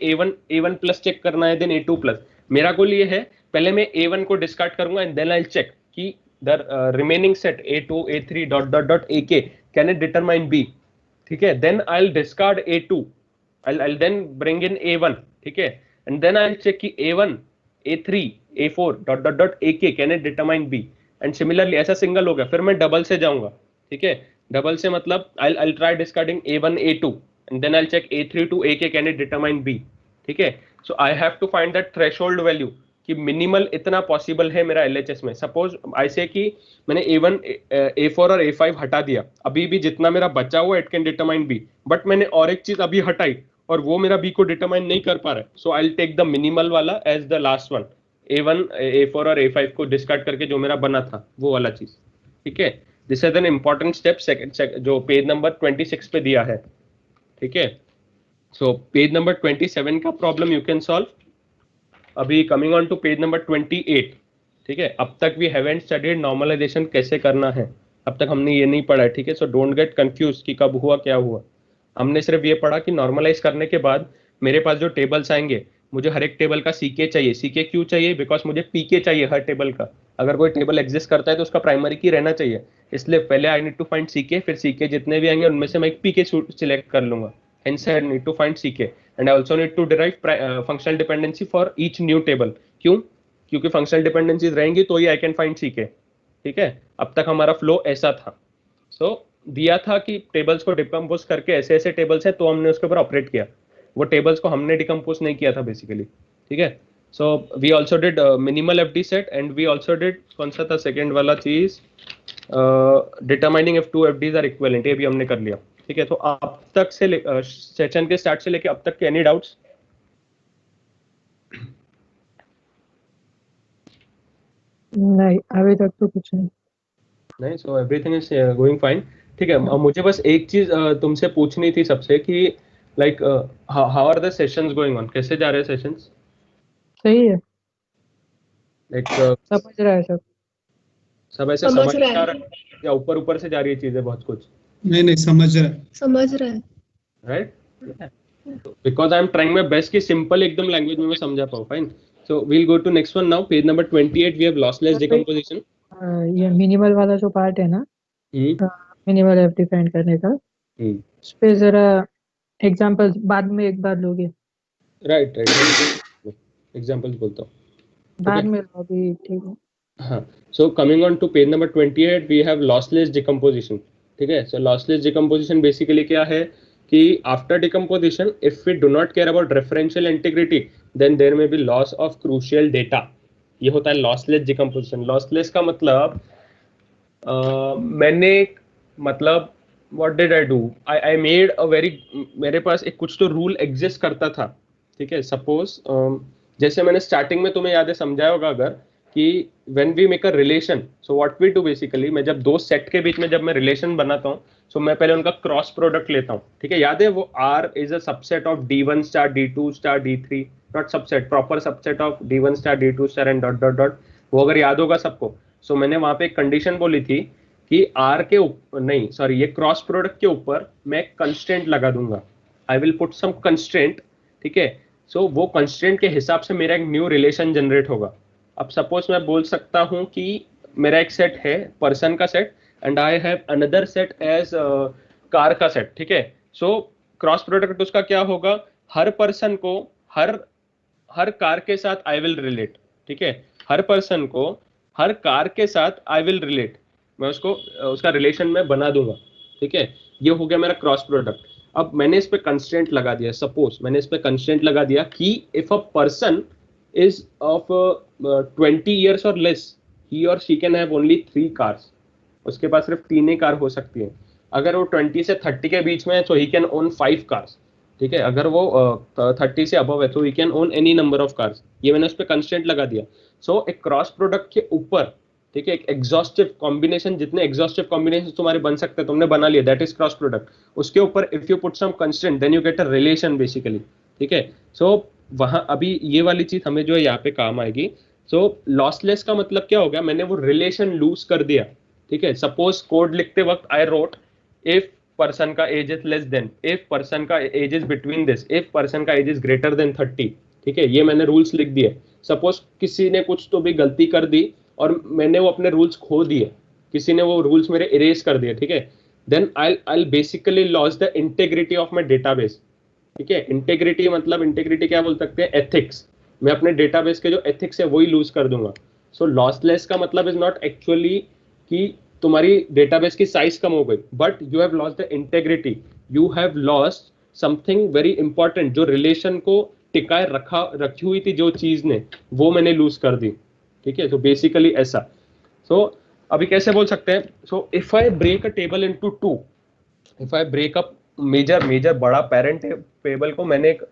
A1 प्लस चेक करना है, देन A2 प्लस. मेरा गोल ये है, पहले मैं A1 को डिस्कार्ड करूंगा and then I will check कि the remaining set A2 A3 dot dot dot AK can it determine B, ठीक है. Then I will discard A2, I will then bring in A1, ठीक है, and then I will check कि A1 A3 A4 dot dot dot AK can it determine B. And similarly ऐसा सिंगल हो गया, फिर मैं डबल से जाऊंगा, ठीक है. डबल से मतलब I'll try discarding A1 A2 and then I'll check A3 to AK can it determine B, ठीक है. So I have to find that threshold value कि मिनिमल इतना पॉसिबल है मेरा LHS में. सपोज ऐसे कि मैंने A1 A4 और A5 हटा दिया, अभी भी जितना मेरा बचा हुआ it can determine B, but मैंने और एक चीज अभी हटाई और वो मेरा B को डिटरमाइन नहीं कर पा रहा है. So I will take the minimal वाला as the last one, A1 A4 और A5 को डिस्कार्ड करके जो मेरा बना था वो वाला चीज, ठीक है. This is an important step, second जो पेज नंबर 26 पे दिया है, ठीक है. सो पेज नंबर 27 का प्रॉब्लम यू कैन सॉल्व. अभी coming on to page number 28, ठीक है. अब तक वी हैवंट स्टडीड नॉर्मलाइजेशन कैसे करना है, अब तक हमने ये नहीं पढ़ा है, ठीक है. सो डोंट गेट कंफ्यूज कि कब हुआ क्या हुआ. हमने सिर्फ ये पढ़ा कि नॉर्मलाइज करने के बाद मेरे पास जो टेबल्स आएंगे, मुझे हर एक टेबल का CK चाहिए. CK क्यों चाहिए? बिकॉज मुझे PK चाहिए हर टेबल का. अगर कोई टेबल एग्जिस्ट करता है तो उसका प्राइमरी की रहना चाहिए, इसलिए पहले I need to find CK, फिर CK जितने भी आएंगे उनमें से मैं एक PK सिलेक्ट कर लूंगा. Hence I need to find CK and I also need to derive functional dependency for each new table. क्यों? क्योंकि फंक्शनल डिपेंडेंसीज रहेंगी तो ही आई कैन फाइंड CK, ठीक है. अब तक हमारा फ्लो ऐसा था. सो दिया था कि टेबल्स को डिकम्पोज करके ऐसे ऐसे टेबल्स है तो हमने उसके ऊपर ऑपरेट किया. वो टेबल्स को हमने डिकम्पोज नहीं किया था बेसिकली, ठीक है. So we also did minimal FD set and we also did कौन सा था सेकेंड वाला चीज, determining if 2 FDs are equivalent. ये भी हमने कर लिया, ठीक है. तो अब तक से सेशन के स्टार्ट से लेके अब तक के एनी डाउट्स? नहीं, अभी तक तो कुछ नहीं. So everything is going fine, ठीक है. मुझे बस एक चीज तुमसे पूछनी थी सबसे कि like how are the sessions going on, कैसे जा रहे हैं सेशंस? सही है, लाइक समझ रहा है सब. सब ऐसे समझ आ रहा है या ऊपर ऊपर से जा रही है चीजें बहुत कुछ? नहीं समझ रहा है, right. Because I am trying my best कि सिंपल एकदम लैंग्वेज में मैं समझा पाऊँ. Fine. So we'll go to next one now. Page number 28 we have lossless decomposition. ये मिनिमल वाला जो पार्ट है ना, मिनिमल FD फाइंड करने का, उस पे जरा एग्जांपल्स बाद में एक बार लोगे. राइट एग्जांपल्स बोलता हूँ बाद में अभी, ठीक है. हाँ. So coming on to page number 28 we have lossless decomposition, ठीक है. सो लॉसलेस डिकम्पोजिशन बेसिकली क्या है कि after decomposition if we do not care about referential integrity then there may be loss of crucial data. ये होता है लॉसलेस डिकम्पोजिशन. लॉसलेस का मतलब मैंने मतलब what did I do, I made a very, मेरे पास एक कुछ तो रूल एग्जिस्ट करता था, ठीक है. सपोज जैसे मैंने स्टार्टिंग में तुम्हें याद है समझाया होगा अगर कि when we make a relation, so what we do basically, मैं जब दो सेट के बीच में जब मैं रिलेशन बनाता हूँ सो मैं पहले उनका क्रॉस प्रोडक्ट लेता हूँ, ठीक है. याद है वो R is a subset of D1 star D2 star D3, not subset, proper subset of D1 star D2 star and dot dot dot, वो अगर याद होगा सबको। सो मैंने वहां पे एक कंडीशन बोली थी कि आर के ऊपर नहीं, सॉरी, ये क्रॉस प्रोडक्ट के ऊपर मैं कंस्ट्रेंट लगा दूंगा, I will put some constraint, ठीक है। सो वो कंस्ट्रेंट के हिसाब से मेरा एक न्यू रिलेशन जनरेट होगा। अब सपोज मैं बोल सकता हूं कि मेरा एक सेट है पर्सन का set and I have another set as car का सेट, ठीक है। सो क्रॉस प्रोडक्ट उसका क्या होगा, हर पर्सन को हर कार के साथ आई विल रिलेट, ठीक है। हर पर्सन को हर कार के साथ आई विल रिलेट, मैं उसको उसका रिलेशन में बना दूंगा, ठीक है। ये हो गया मेरा क्रॉस प्रोडक्ट। अब मैंने इस पे कंस्ट्रेंट लगा दिया, सपोज मैंने इस पे कंस्ट्रेंट लगा दिया कि if a person is of 20 years और लेस, ही और she can have only 3 cars, उसके पास सिर्फ 3 ही कार हो सकती है। अगर वो 20 से 30 के बीच में है तो ही कैन ओन 5 cars, ठीक है। अगर वो 30 से अबव है तो he can own any number of cars. ये मैंने उस पर कंस्टेंट लगा दिया। सो एक क्रॉस प्रोडक्ट के ऊपर, ठीक है, एक एग्जॉस्टिव कॉम्बिनेशन, जितने एग्जॉस्टिव कॉम्बिनेशन तुम्हारे बन सकते हैं तुमने बना लिया, दैट इज क्रॉस प्रोडक्ट। उसके ऊपर if you put some constant then you get a relation basically, ठीक है। सो वहां अभी ये वाली चीज हमें जो है यहाँ पे काम आएगी। सो लॉसलेस का मतलब क्या हो गया, मैंने वो रिलेशन लूज कर दिया, ठीक है। सपोज कोड लिखते वक्त आई रोट इफ पर्सन का age is less than, if person का age is between this, if person का एज इज ग्रेटर देन 30, ठीक है। ये मैंने रूल्स लिख दिए। सपोज किसी ने कुछ तो भी गलती कर दी और मैंने वो अपने रूल्स खो दिए, किसी ने वो रूल्स मेरे इरेज कर दिए, ठीक है, then I basically loss the integrity of my database, ठीक है। इंटेग्रिटी मतलब इंटेग्रिटी क्या बोल सकते हैं, एथिक्स। मैं अपने डेटाबेस के जो एथिक्स है वही लूज कर दूंगा। सो लॉसलेस का मतलब इज नॉट एक्चुअली कि तुम्हारी डेटाबेस की साइज कम हो गई, but you have lost the integrity, you have lost something very important, जो रिलेशन को टिकाए रखी हुई थी जो चीज ने, वो मैंने लूज कर दी, ठीक है। तो बेसिकली ऐसा। सो अभी कैसे बोल सकते हैं, so if I break a table into 2, if I break up major बड़ा पेरेंट टेबल को मैंने एक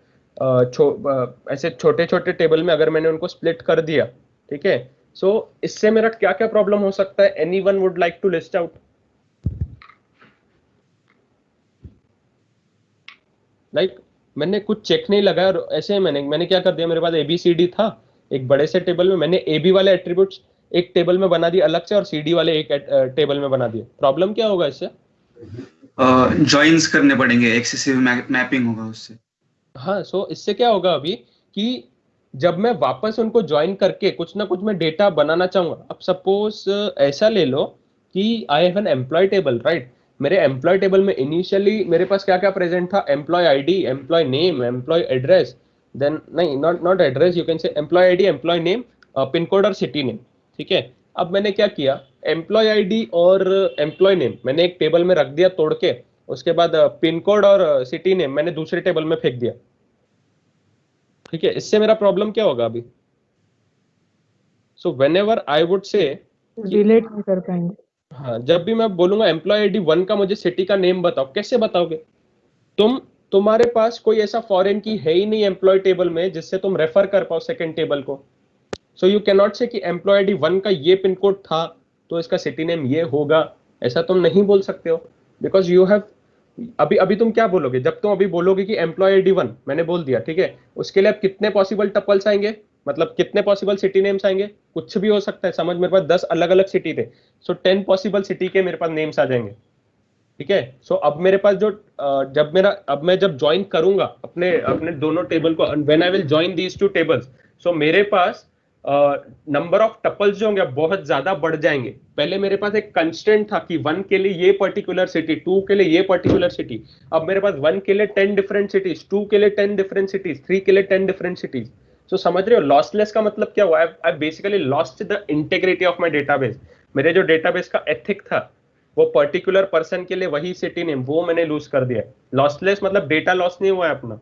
ऐसे छोटे छोटे टेबल में अगर मैंने उनको स्प्लिट कर दिया, ठीक है। सो इससे मेरा क्या क्या प्रॉब्लम हो सकता है, anyone would like to list out? Like मैंने कुछ चेक नहीं लगाया और ऐसे मैंने क्या कर दिया, मेरे पास ABCD था एक बड़े से टेबल में, मैंने AB वाले एट्रीब्यूट्स एक टेबल में बना दिए अलग से और CD वाले एक टेबल में बना दिए। प्रॉब्लम क्या होगा इससे? जॉइंस करने पड़ेंगे, एक्सेसिव मैपिंग होगा उससे। हाँ, सो इससे क्या होगा अभी कि जब मैं वापस उनको ज्वाइन करके कुछ ना कुछ मैं डेटा बनाना चाहूंगा। अब सपोज ऐसा ले लो कि I have an employee table, right. मेरे एम्प्लॉय टेबल में इनिशियली मेरे पास क्या क्या प्रेजेंट था, employee ID, employee name, employee address, then नहीं, not address, you can say employee ID, employee name, pin code और सिटी नेम, ठीक है। अब मैंने क्या किया, एम्प्लॉय आईडी और एम्प्लॉय नेम मैंने एक टेबल में रख दिया तोड़ के, उसके बाद पिन कोड और सिटी नेम मैंने दूसरे टेबल में फेंक दिया, ठीक है। इससे मेरा प्रॉब्लम क्या होगा अभी? So whenever I would say relate नहीं कर पाएंगे। हाँ, जब भी मैं बोलूंगा एम्प्लॉय आईडी 1 का मुझे सिटी का नेम बताओ, कैसे बताओगे? तुम्हारे पास कोई ऐसा फॉरेन की है ही नहीं एम्प्लॉय टेबल में जिससे तुम रेफर कर पाओ सेकंड टेबल को। सो यू कैन नॉट से कि एम्प्लॉय आईडी 1 का ये पिन कोड था तो इसका सिटी नेम ये होगा, ऐसा तुम नहीं बोल सकते हो, बिकॉज यू हैव अभी तुम क्या बोलोगे, जब तुम अभी बोलोगे कि एम्प्लॉय आईडी 1 मैंने बोल दिया, ठीक है, उसके लिए अब कितने पॉसिबल टपल्स आएंगे, मतलब कितने पॉसिबल सिटी नेम्स आएंगे? कुछ भी हो सकता है। समझ, मेरे पास 10 अलग अलग सिटी थे, सो 10 पॉसिबल सिटी के मेरे पास नेम्स आ जाएंगे, ठीक है। सो अब मेरे पास जो अब मैं जब ज्वाइन करूंगा अपने दोनों टेबल को, when I will join these two tables, so मेरे पास नंबर ऑफ टपल्स जो होंगे बहुत ज्यादा बढ़ जाएंगे। पहले मेरे पास एक कंस्टेंट था कि 1 के लिए ये पर्टिकुलर सिटी, 2 के लिए ये पर्टिकुलर सिटी, अब मेरे पास 1 के लिए 10 डिफरेंट सिटीज, 2 के लिए 10 डिफरेंट सिटीज, 3 के लिए 10 डिफरेंट सिटीज। सो समझ रहे हो लॉसलेस का मतलब क्या हुआ? I basically lost the integrity of my database. मेरे जो डेटाबेस का एथिक था वो पर्टिकुलर पर्सन के लिए वही सिटी नेम, वो मैंने लूज कर दिया। लॉसलेस मतलब डेटा लॉस नहीं हुआ है अपना,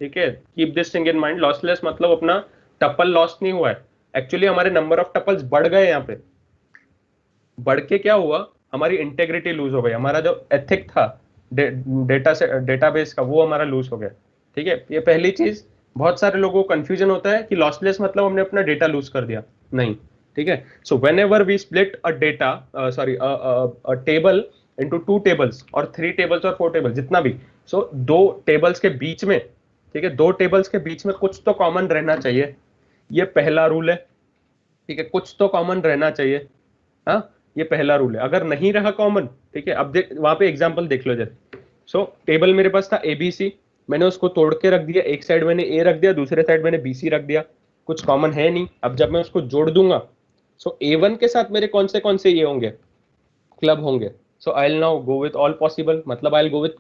ठीक है। Keep this thing in mind, lossless मतलब अपना टपल लॉस नहीं हुआ है। एक्चुअली हमारे नंबर ऑफ टपल्स बढ़ गए, यहाँ पे बढ़ के क्या हुआ, हमारी इंटेग्रिटी लूज हो गई, हमारा जो एथिक था डेटाबेस का वो हमारा लूज हो गया, ठीक है। ये पहली चीज। बहुत सारे लोगों को कंफ्यूजन होता है कि लॉसलेस मतलब हमने अपना डेटा लूज कर दिया, नहीं, ठीक है। So whenever we split a data a table into 2 tables और 3 टेबल्स और 4 टेबल्स, जितना भी, सो 2 टेबल्स के बीच में ठीक है, दो टेबल्स के बीच में कुछ तो कॉमन रहना चाहिए, ये पहला रूल है, ठीक है, कुछ तो कॉमन रहना चाहिए, हाँ, ये पहला रूल है। अगर नहीं रहा कॉमन, ठीक है, अब देख वहां पे एग्जांपल देख लो जरा। सो टेबल मेरे पास था ABC, मैंने उसको तोड़ के रख दिया, एक साइड मैंने A रख दिया, दूसरे साइड मैंने BC रख दिया, कुछ कॉमन है नहीं। अब जब मैं उसको जोड़ दूंगा, सो A1 के साथ मेरे कौन से ये होंगे, क्लब होंगे। So I will now go with all possible, मतलब I will go with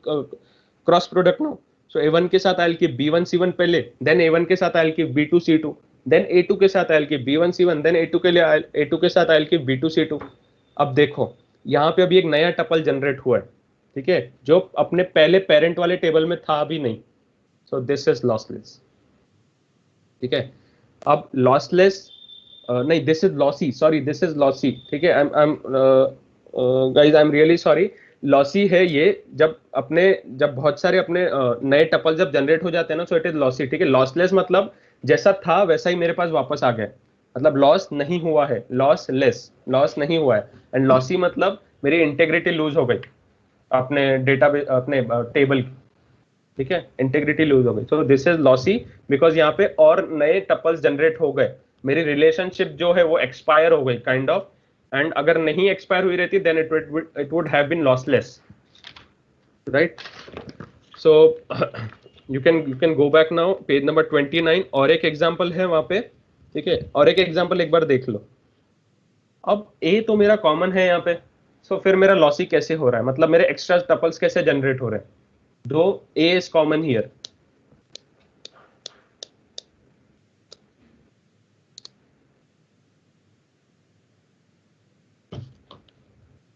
cross product now. So A1 के साथ I will keep B1 C1 पहले, देन A1 के साथ I will keep B2 C2, then A2 के साथ I will keep B1 C1, then A2 के साथ I will keep B2 C2। अब देखो यहाँ पे अभी एक नया टपल जनरेट हुआ है, ठीक है, जो अपने पहले पेरेंट वाले टेबल में था भी नहीं। सो दिस इज लॉसलेस, ठीक है। अब लॉसलेस नहीं, this is lossy, sorry this is lossy, ठीक है, I M guys, I am really sorry, lossy है ये। जब बहुत सारे अपने नए टपल जब जनरेट हो जाते हैं ना, सो इट इज लॉसी, ठीक है। लॉसलेस मतलब जैसा था वैसा ही मेरे पास वापस आ गया, मतलब लॉस नहीं हुआ है, लॉस नहीं हुआ है। एंड लॉसी मतलब मेरी इंटेग्रिटी लूज हो गई अपने अपने टेबल की, ठीक है, इंटेग्रिटी लूज हो गई। So this is lossy because यहाँ पे और नए टपल्स जनरेट हो गए, मेरी रिलेशनशिप जो है वो एक्सपायर हो गई काइंड ऑफ। एंड अगर नहीं एक्सपायर हुई रहती then it would have been lossless, right. So you can go back now page number 29, और एक एग्जांपल है वहां पे, ठीक है, और एक एग्जांपल एक बार देख लो। अब A तो मेरा कॉमन है यहाँ पे, सो फिर मेरा लॉसी कैसे हो रहा है, मतलब मेरे एक्स्ट्रा टपल्स कैसे जनरेट हो रहे हैं, दो A is common here.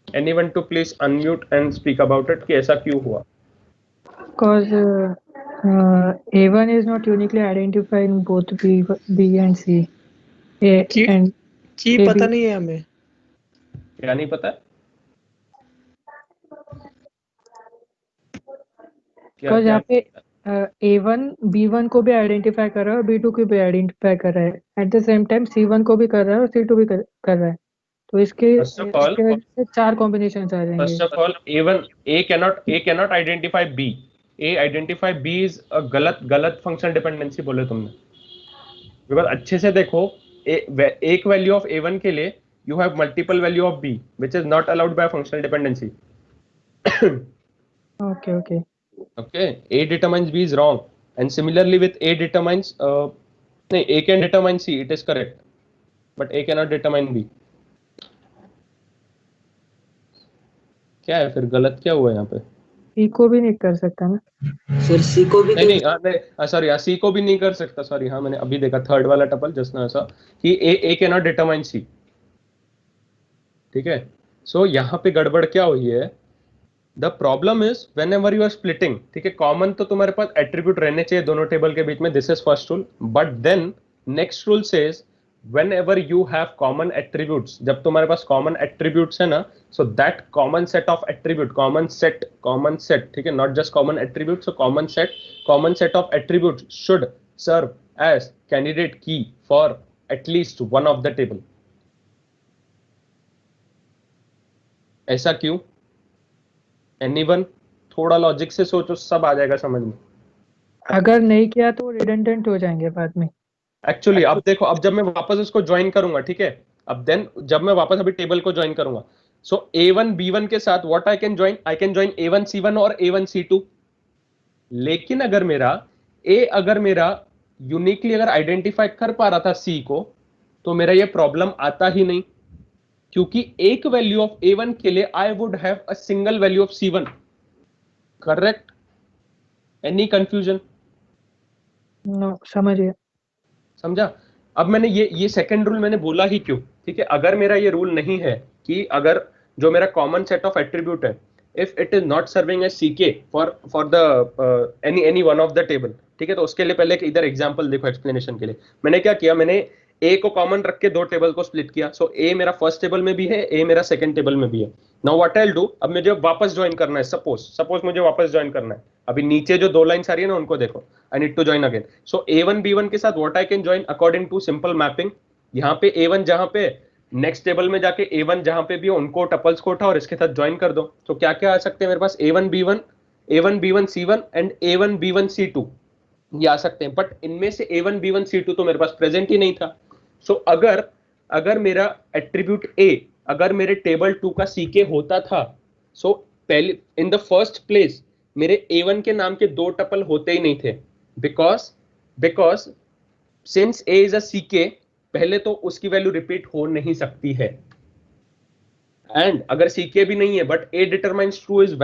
Anyone to please unmute and speak about it कि ऐसा क्यों हुआ? Because A1 is not uniquely identified in both B and C. And की पता नहीं है हमें, क्या नहीं पता? Because यहाँ पे A1 B1 को भी आइडेंटिफाई कर रहा है और B2 को भी आइडेंटिफाई कर रहा है, at the same time C1 को भी कर रहा है और C2 भी कर रहा है, तो इसके वजह से 4 कॉम्बिनेशन आ जाएंगे। First of all, A cannot identify B. A identify B is a गलत फंक्शनल डिपेंडेंसी बोले तुमने, बिकॉज अच्छे से देखो, एक वैल्यू ऑफ A1 के लिए you have multiple value of B which is not allowed by functional dependency. Okay. A determines B is wrong, and similarly with A determines A can determine C, it is correct, but A cannot determine B. क्या है फिर, गलत क्या हुआ यहाँ पे? C को भी नहीं कर सकता ना फिर C को भी नहीं, सॉरी, C को भी नहीं कर सकता, सॉरी, हाँ मैंने अभी देखा थर्ड वाला टपल जस्ट ना, ऐसा कि A cannot determine C, ठीक है। सो यहाँ पे गड़बड़ क्या हुई है, the problem is whenever you are splitting, ठीक है, कॉमन तो तुम्हारे पास एट्रीब्यूट रहने चाहिए दोनों टेबल के बीच में, this is first rule. But then next rule says whenever you have common attributes, जब तुम्हारे पास कॉमन एट्रीब्यूट्स है ना, so that common set of attribute, common set, ठीक है, not just common attribute, so common set of attribute should serve as candidate key for at least one of the table. ऐसा क्यों? एनीवन? थोड़ा लॉजिक से सोचो, सब आ जाएगा समझ में। अगर नहीं किया तो रिडंडेंट हो जाएंगे बाद में। एक्चुअली अब देखो, अब जब मैं वापस उसको ज्वाइन करूंगा, ठीक है, अब देन जब मैं वापस अभी टेबल को ज्वाइन करूंगा, सो A1 B1 के साथ what I can join A1 C1 और A1 C2। लेकिन अगर मेरा यूनिकली अगर आइडेंटिफाई कर पा रहा था C को, तो मेरा ये प्रॉब्लम आता ही नहीं, क्योंकि एक वैल्यू ऑफ A1 के लिए I would have a single value of C1, correct? Any confusion? No, समझा। अब मैंने ये सेकंड रूल मैंने बोला ही क्यों, ठीक है, अगर मेरा ये रूल नहीं है कि अगर जो मेरा कॉमन सेट ऑफ एट्रीब्यूट है, if it is not serving as CK for the any one of the table, ठीक है, तो उसके लिए पहले इधर एग्जांपल देखो एक्सप्लेनेशन के लिए। मैंने क्या किया, मैंने A को कॉमन रख के दो टेबल को स्प्लिट किया, सो A मेरा फर्स्ट टेबल में भी है, A मेरा सेकंड टेबल में भी है। Now what I will do, अब मुझे वापस ज्वाइन करना है, सपोज मुझे वापस ज्वाइन करना है, अभी नीचे जो दो लाइंस आ रही है ना उनको देखो, I need to join again. So A1 B1 के साथ what I can join according to simple mapping, यहाँ पे A1 जहां पे, नेक्स्ट टेबल में जाके A1 जहां पे भी उनको टपल्स को उठा और इसके साथ ज्वाइन कर दो। तो क्या क्या आ सकते हैं मेरे पास, A1 B1 C1 and A1 B1 C2, ये आ सकते हैं, बट इनमें से A1 B1 C2 तो मेरे पास प्रेजेंट ही नहीं था। सो अगर मेरा एट्रीब्यूट A अगर मेरे टेबल 2 का CK होता था, सो पहले इन द फर्स्ट प्लेस मेरे A1 के नाम के 2 टपल होते ही नहीं थे, because since A is a CK, पहले तो उसकी वैल्यू रिपीट हो नहीं सकती है। एंड अगर CK भी नहीं है but A determines true is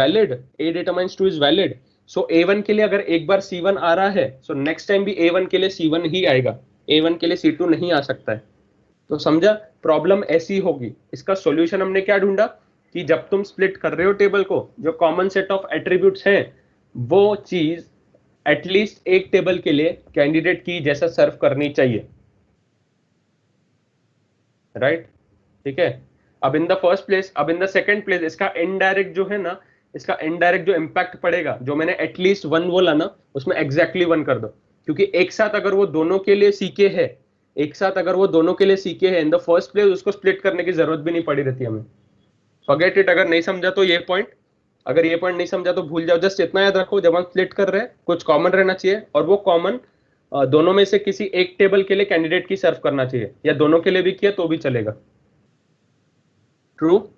valid, so A1 के लिए अगर एक बार C1 आ रहा है, सो नेक्स्ट टाइम भी A1 के लिए C1 ही आएगा, A1 के लिए C2 नहीं आ सकता है। तो समझा, प्रॉब्लम ऐसी होगी। इसका सॉल्यूशन हमने क्या ढूंढा कि जब तुम स्प्लिट कर रहे हो टेबल को, जो कॉमन सेट ऑफ एट्रीब्यूट्स हैं, वो चीज एटलीस्ट एक टेबल के लिए कैंडिडेट की जैसा सर्व करनी चाहिए, राइट? ठीक है। अब इन द फर्स्ट प्लेस, अब इन द सेकंड प्लेस इसका इनडायरेक्ट जो है ना, इसका इनडायरेक्ट जो इम्पैक्ट पड़ेगा, जो मैंने एटलीस्ट 1 बोला ना, उसमें एग्जैक्टली 1 कर दो, क्योंकि एक साथ अगर वो दोनों के लिए CK है, इन द फर्स्ट प्लेस उसको स्प्लिट करने की जरूरत भी नहीं पड़ी रहती हमें। Forget it. अगर नहीं समझा तो ये पॉइंट, अगर ये पॉइंट नहीं समझा तो भूल जाओ। जस्ट इतना याद रखो, जब हम स्प्लिट कर रहे हैं कुछ कॉमन रहना चाहिए, और वो कॉमन दोनों में से किसी एक टेबल के लिए कैंडिडेट की सर्व करना चाहिए, या दोनों के लिए भी किया तो भी चलेगा। ट्रू?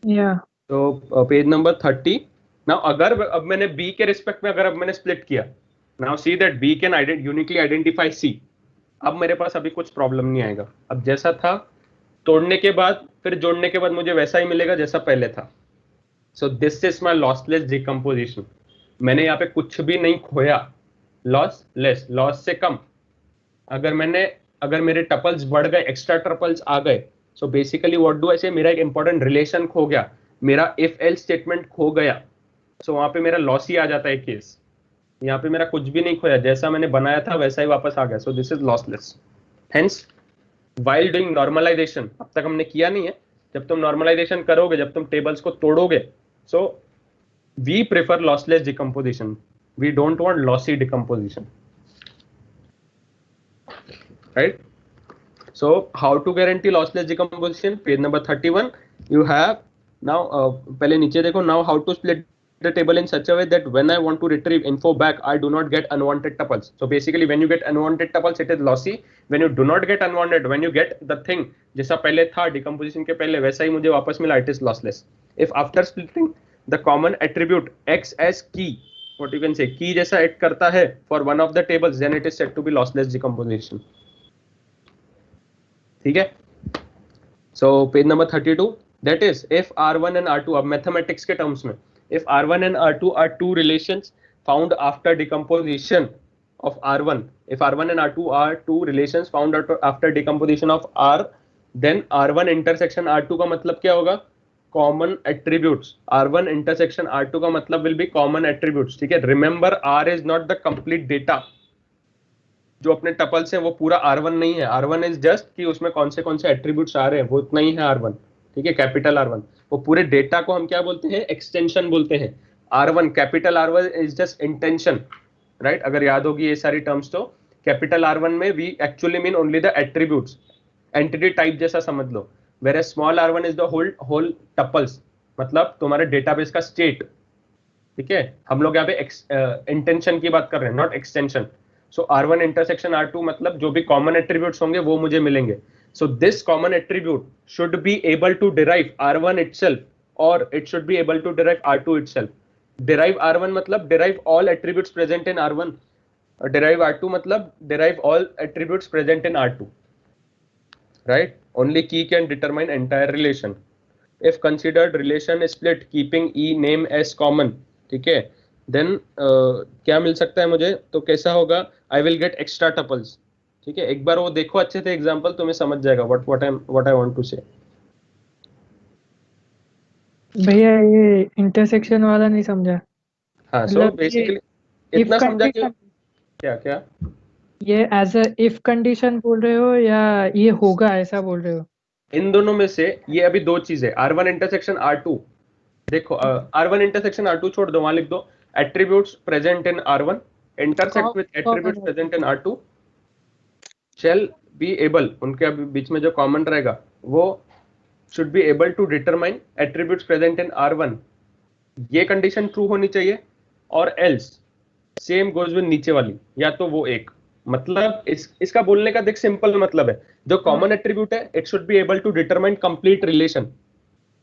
या तो पेज नंबर 30। नाउ अगर अब मैंने B के रिस्पेक्ट में अगर अब मैंने स्प्लिट किया, now see that B can uniquely identify C। अब मेरे पास अभी कुछ प्रॉब्लम नहीं आएगा। अब जैसा था तोड़ने के बाद फिर जोड़ने के बाद मुझे वैसा ही मिलेगा जैसा पहले था। So this is my lossless decomposition. मैंने यहाँ पे कुछ भी नहीं खोया। लॉसलेस, लॉस से कम। अगर मेरे टपल्स बढ़ गए, एक्स्ट्रा टपल्स आ गए, so basically what do I से, मेरा एक इंपॉर्टेंट रिलेशन खो गया, मेरा इफ एल्स स्टेटमेंट खो गया, सो वहां पे मेरा लॉस ही आ जाता है केस। यहाँ पे मेरा कुछ भी नहीं खोया, जैसा मैंने बनाया था वैसा ही वापस आ गया। So this is lossless. Hence while doing normalization, अब तक हमने किया नहीं है, जब तुम normalization करोगे, जब तुम टेबल्स को तोड़ोगे, so we prefer lossless decomposition, we don't want lossy decomposition, right? So how to guarantee lossless decomposition? Page number 31 you have now, पहले नीचे देखो, now how to split the table in such a way that when I want to retrieve info back, I do not get unwanted tuples. So basically when you get unwanted tuples, it is lossy. When you do not get unwanted, when you get the thing जैसा पहले था decomposition के पहले वैसा ही मुझे वापस मिला, it is lossless. If after splitting the common attribute acts as key, what you can say, key जैसा act करता है for one of the tables, then it is said to be lossless decomposition. ठीक है? So page number 32, that is if R1 and R2, अब mathematics के terms में, if R1 and R2 are two relations found after decomposition of R1, if R1 and R2 are two relations found after decomposition of R, then R1 intersection R2 का मतलब क्या होगा? Common attributes. R1 intersection R2 का मतलब will be common attributes. ठीक है? Remember, R is not the complete data. जो अपने टपल्स हैं वो पूरा R1 नहीं है। R1 इज जस्ट कि उसमें कौन से एट्रीब्यूट्स आ रहे हैं, वो इतना ही है R1। ठीक है, कैपिटल R1। वो पूरे डेटा को हम क्या बोलते हैं? एक्सटेंशन बोलते हैं। R1, capital R1 is just intention, right? अगर याद होगी ये सारी टर्म्स, तो कैपिटल R1 में we actually mean only the attributes, entity type जैसा समझ लो। Where small R1 is the whole tuples, मतलब तुम्हारे डेटाबेस का स्टेट। ठीक है, हम लोग यहाँ पे इंटेंशन की बात कर रहे हैं, not extension. So R1 intersection R2 मतलब जो भी कॉमन एट्रीब्यूट्स होंगे वो मुझे मिलेंगे। So this common attribute should be able to derive R1 itself, और it should be able to derive R2 itself. Derive R1 मतलब derive all attributes present in R1, और डिराइव R2 मतलब derive all attributes present in R2, right? Only key can determine entire relation. If considered relation is split keeping E name as common, ठीक है, then क्या मिल सकता है मुझे? तो कैसा होगा? I will get extra tuples. ठीक है, एक बार वो देखो अच्छे से एग्जांपल, तुम्हें समझ जाएगा what I want to say. भैया ये इंटरसेक्शन वाला नहीं समझा। हाँ, so मतलब basically ये इतना if समझा कि condition, क्या ये एज अ इफ कंडीशन बोल रहे हो या ये होगा ऐसा बोल रहे हो? इन दोनों में से ये अभी दो चीजें, R1 इंटरसेक्शन R2। देखो R1 इंटरसेक्शन R2 छोड़ दो, वहां लिख दो attributes present in R1 intersect with attributes present in R2 shall be able, उनके बीच में जो कॉमन रहेगा वो should be able to determine attributes present in R1। ये कंडीशन ट्रू होनी चाहिए, और एल्स सेम गोज विद नीचे वाली, या तो वो एक, मतलब इसका बोलने का देख सिंपल मतलब है, जो कॉमन एट्रीब्यूट है it should be able to determine complete relation,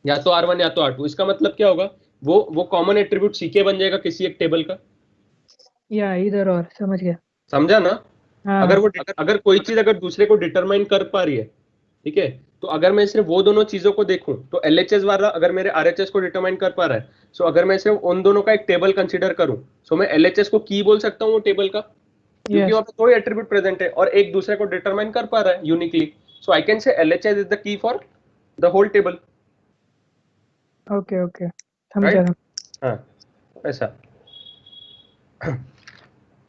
या तो R1 या तो R2। इसका मतलब क्या होगा, वो कॉमन एट्रीब्यूट सीके बन जाएगा किसी एक टेबल का, या इधर और समझ गया। समझा ना। हाँ अगर कोई चीज अगर दूसरे को डिटरमाइन कर पा रही है, ठीक है, तो अगर मैं सिर्फ वो दोनों चीजों को देखूं तो LHS वाला अगर मेरे RHS को डिटरमाइन कर पा रहा है, सो अगर मैं सिर्फ उन दोनों का एक टेबल कंसीडर करूं, सो मैं LHS को की बोल सकता हूं वो टेबल का, क्योंकि यस वहां पे कोई एट्रीब्यूट प्रेजेंट है और एक दूसरे को डिटरमाइन कर पा रहा है uniquely, so I can say LHS is the key for the whole table, okay okay समझा। राइट। हाँ, ऐसा।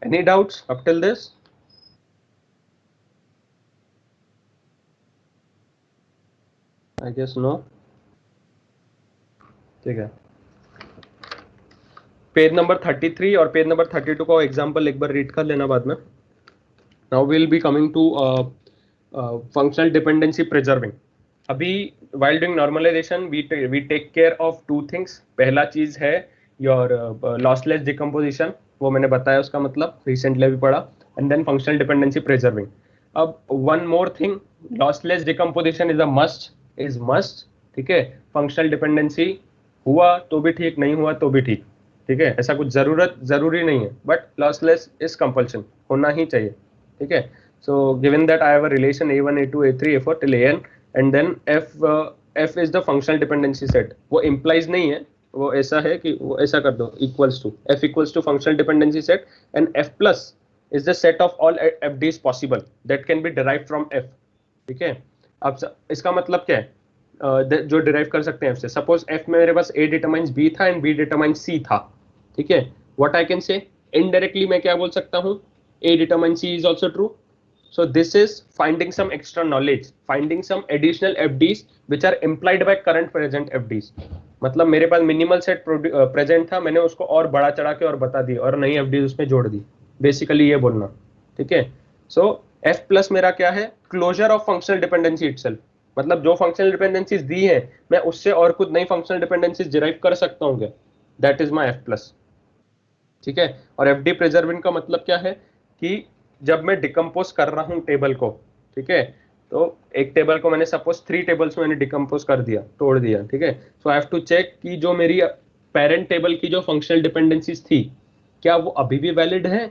Any doubts up till this? I guess no. ठीक है, पेज नंबर 33 और पेज नंबर 32 का एग्जांपल एक बार रीड कर लेना बाद में। Now will be coming to functional dependency preserving. अभी while doing normalization we take care of two things। पहला चीज है योर लॉसलेस डिकम्पोजिशन, वो मैंने बताया उसका मतलब, रिसेंटली भी पढ़ा। And then functional dependency preserving. अब one more thing, lossless decomposition is a must, is must, ठीक है। फंक्शनल डिपेंडेंसी हुआ तो भी ठीक, नहीं हुआ तो भी ठीक, ठीक है, ऐसा कुछ जरूरी नहीं है, बट लॉसलेस इज कंपल्शन, होना ही चाहिए, ठीक है। So given that I have a relation A1 A2 A3 A4 till AN and then F is the functional dependency set, वो इम्प्लाइज नहीं है, वो ऐसा है कि वो ऐसा कर दो, equals to F equals to functional dependency set and F plus is the set of all FDs possible that can be derived from F, ठीक है। अब इसका मतलब क्या है, जो डिराइव कर सकते हैं F से। सपोज F में मेरे पास A डिटरमाइंस B था एंड B डिटरमाइंस C था, ठीक है। व्हाट आई कैन से, इनडायरेक्टली मैं क्या बोल सकता हूँ, A determines C is also true. So this is finding some extra knowledge, finding some additional FDs which are implied by current present FDs। मतलब मेरे पास मिनिमल सेट प्रेजेंट था, मैंने उसको और बड़ा चढ़ा के और बता दिया और नई FDs उसमें जोड़ दी, बेसिकली ये बोलना, ठीक है। सो F प्लस मेरा क्या है, closure of functional dependency itself, मतलब जो फंक्शनल डिपेंडेंसीज दी है मैं उससे और कुछ नई फंक्शनल डिपेंडेंसीज डिराइव कर सकता हूँ क्या, that is my F plus, ठीक है। और FD प्रिजर्विंग का मतलब क्या है कि जब मैं डिकम्पोज कर रहा हूं टेबल को, ठीक है, तो एक टेबल को मैंने सपोज 3 टेबल्स में मैंने डिकम्पोज कर दिया, तोड़ दिया, ठीक है। So I have to check कि जो मेरी पेरेंट टेबल की जो फंक्शनल डिपेंडेंसीज थी, क्या वो अभी भी वैलिड है,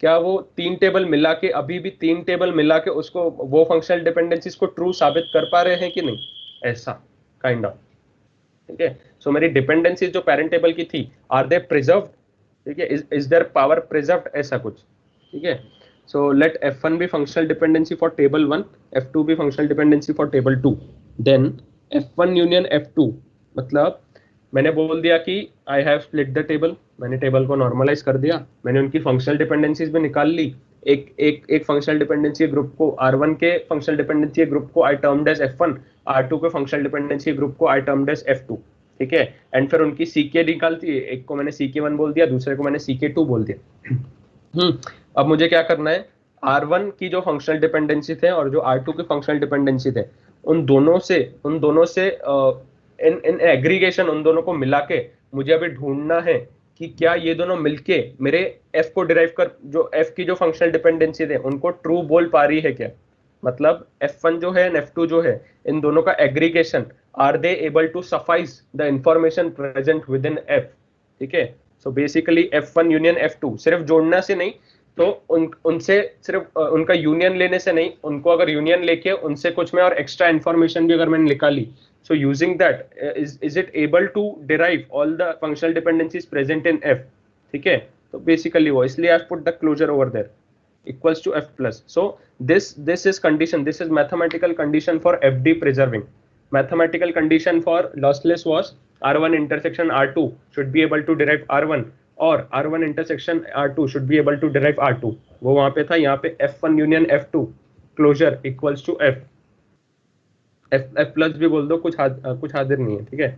क्या वो 3 टेबल मिला के, अभी भी 3 टेबल मिला के उसको, वो फंक्शनल डिपेंडेंसीज को ट्रू साबित कर पा रहे हैं कि नहीं, ऐसा काइंड ऑफ, ठीक है। सो मेरी डिपेंडेंसीज जो पेरेंट टेबल की थी, आर दे प्रिजर्व्ड, ठीक है, इज देयर पावर प्रिजर्व्ड, ऐसा कुछ, ठीक है। So let F1 be functional dependency for table 1, F2 be functional dependency for table 2, then F1 union F2, मतलब मैंने बोल दिया कि I have split the table, मैंने टेबल को नॉर्मलाइज कर दिया, मैंने उनकी फंक्शनल डिपेंडेंसीज भी निकाल ली। एक फंक्शनल डिपेंडेंसी ग्रुप को, R1 के फंक्शनल डिपेंडेंसी ग्रुप को आई टर्म्ड एज F1, R2 के फंक्शनल डिपेंडेंसी ग्रुप को आई टर्म्ड एज F2, ठीक है। एंड फिर उनकी CK निकालती है, एक को मैंने CK1 बोल दिया, दूसरे को मैंने CK2 बोल दिया। अब मुझे क्या करना है, R1 की जो फंक्शनल डिपेंडेंसी थे और जो R2 की फंक्शनल डिपेंडेंसी थे, उन दोनों से इन एग्रीगेशन, उन दोनों को मिला के मुझे अभी ढूंढना है कि क्या ये दोनों मिलके मेरे F को डिराइव कर, जो F की जो फंक्शनल डिपेंडेंसी थे उनको ट्रू बोल पा रही है क्या, मतलब F1 जो है F2 जो है, इन दोनों का aggregation, are they able to suffice the information present within F, ठीक है। So basically F1 union F2 सिर्फ जोड़ना से नहीं, तो उनसे सिर्फ उनका यूनियन लेने से नहीं, उनको अगर यूनियन लेके उनसे कुछ में और एक्स्ट्रा इंफॉर्मेशन भी अगर मैंने निकाली, so using that is it able to derive all the functional dependencies present in F, ठीक है। तो बेसिकली वो, इसलिए I've put the closure over there equals to F plus। so this is condition, this is mathematical condition for FD preserving। mathematical condition for lossless was R1 intersection R2 should be able to derive R1 और R1 intersection R2 should be able to derive R2, वो वहां पे था, यहाँ पे F1 union F2 closure equals to F plus भी बोल दो, कुछ हाजिर नहीं है, ठीक है।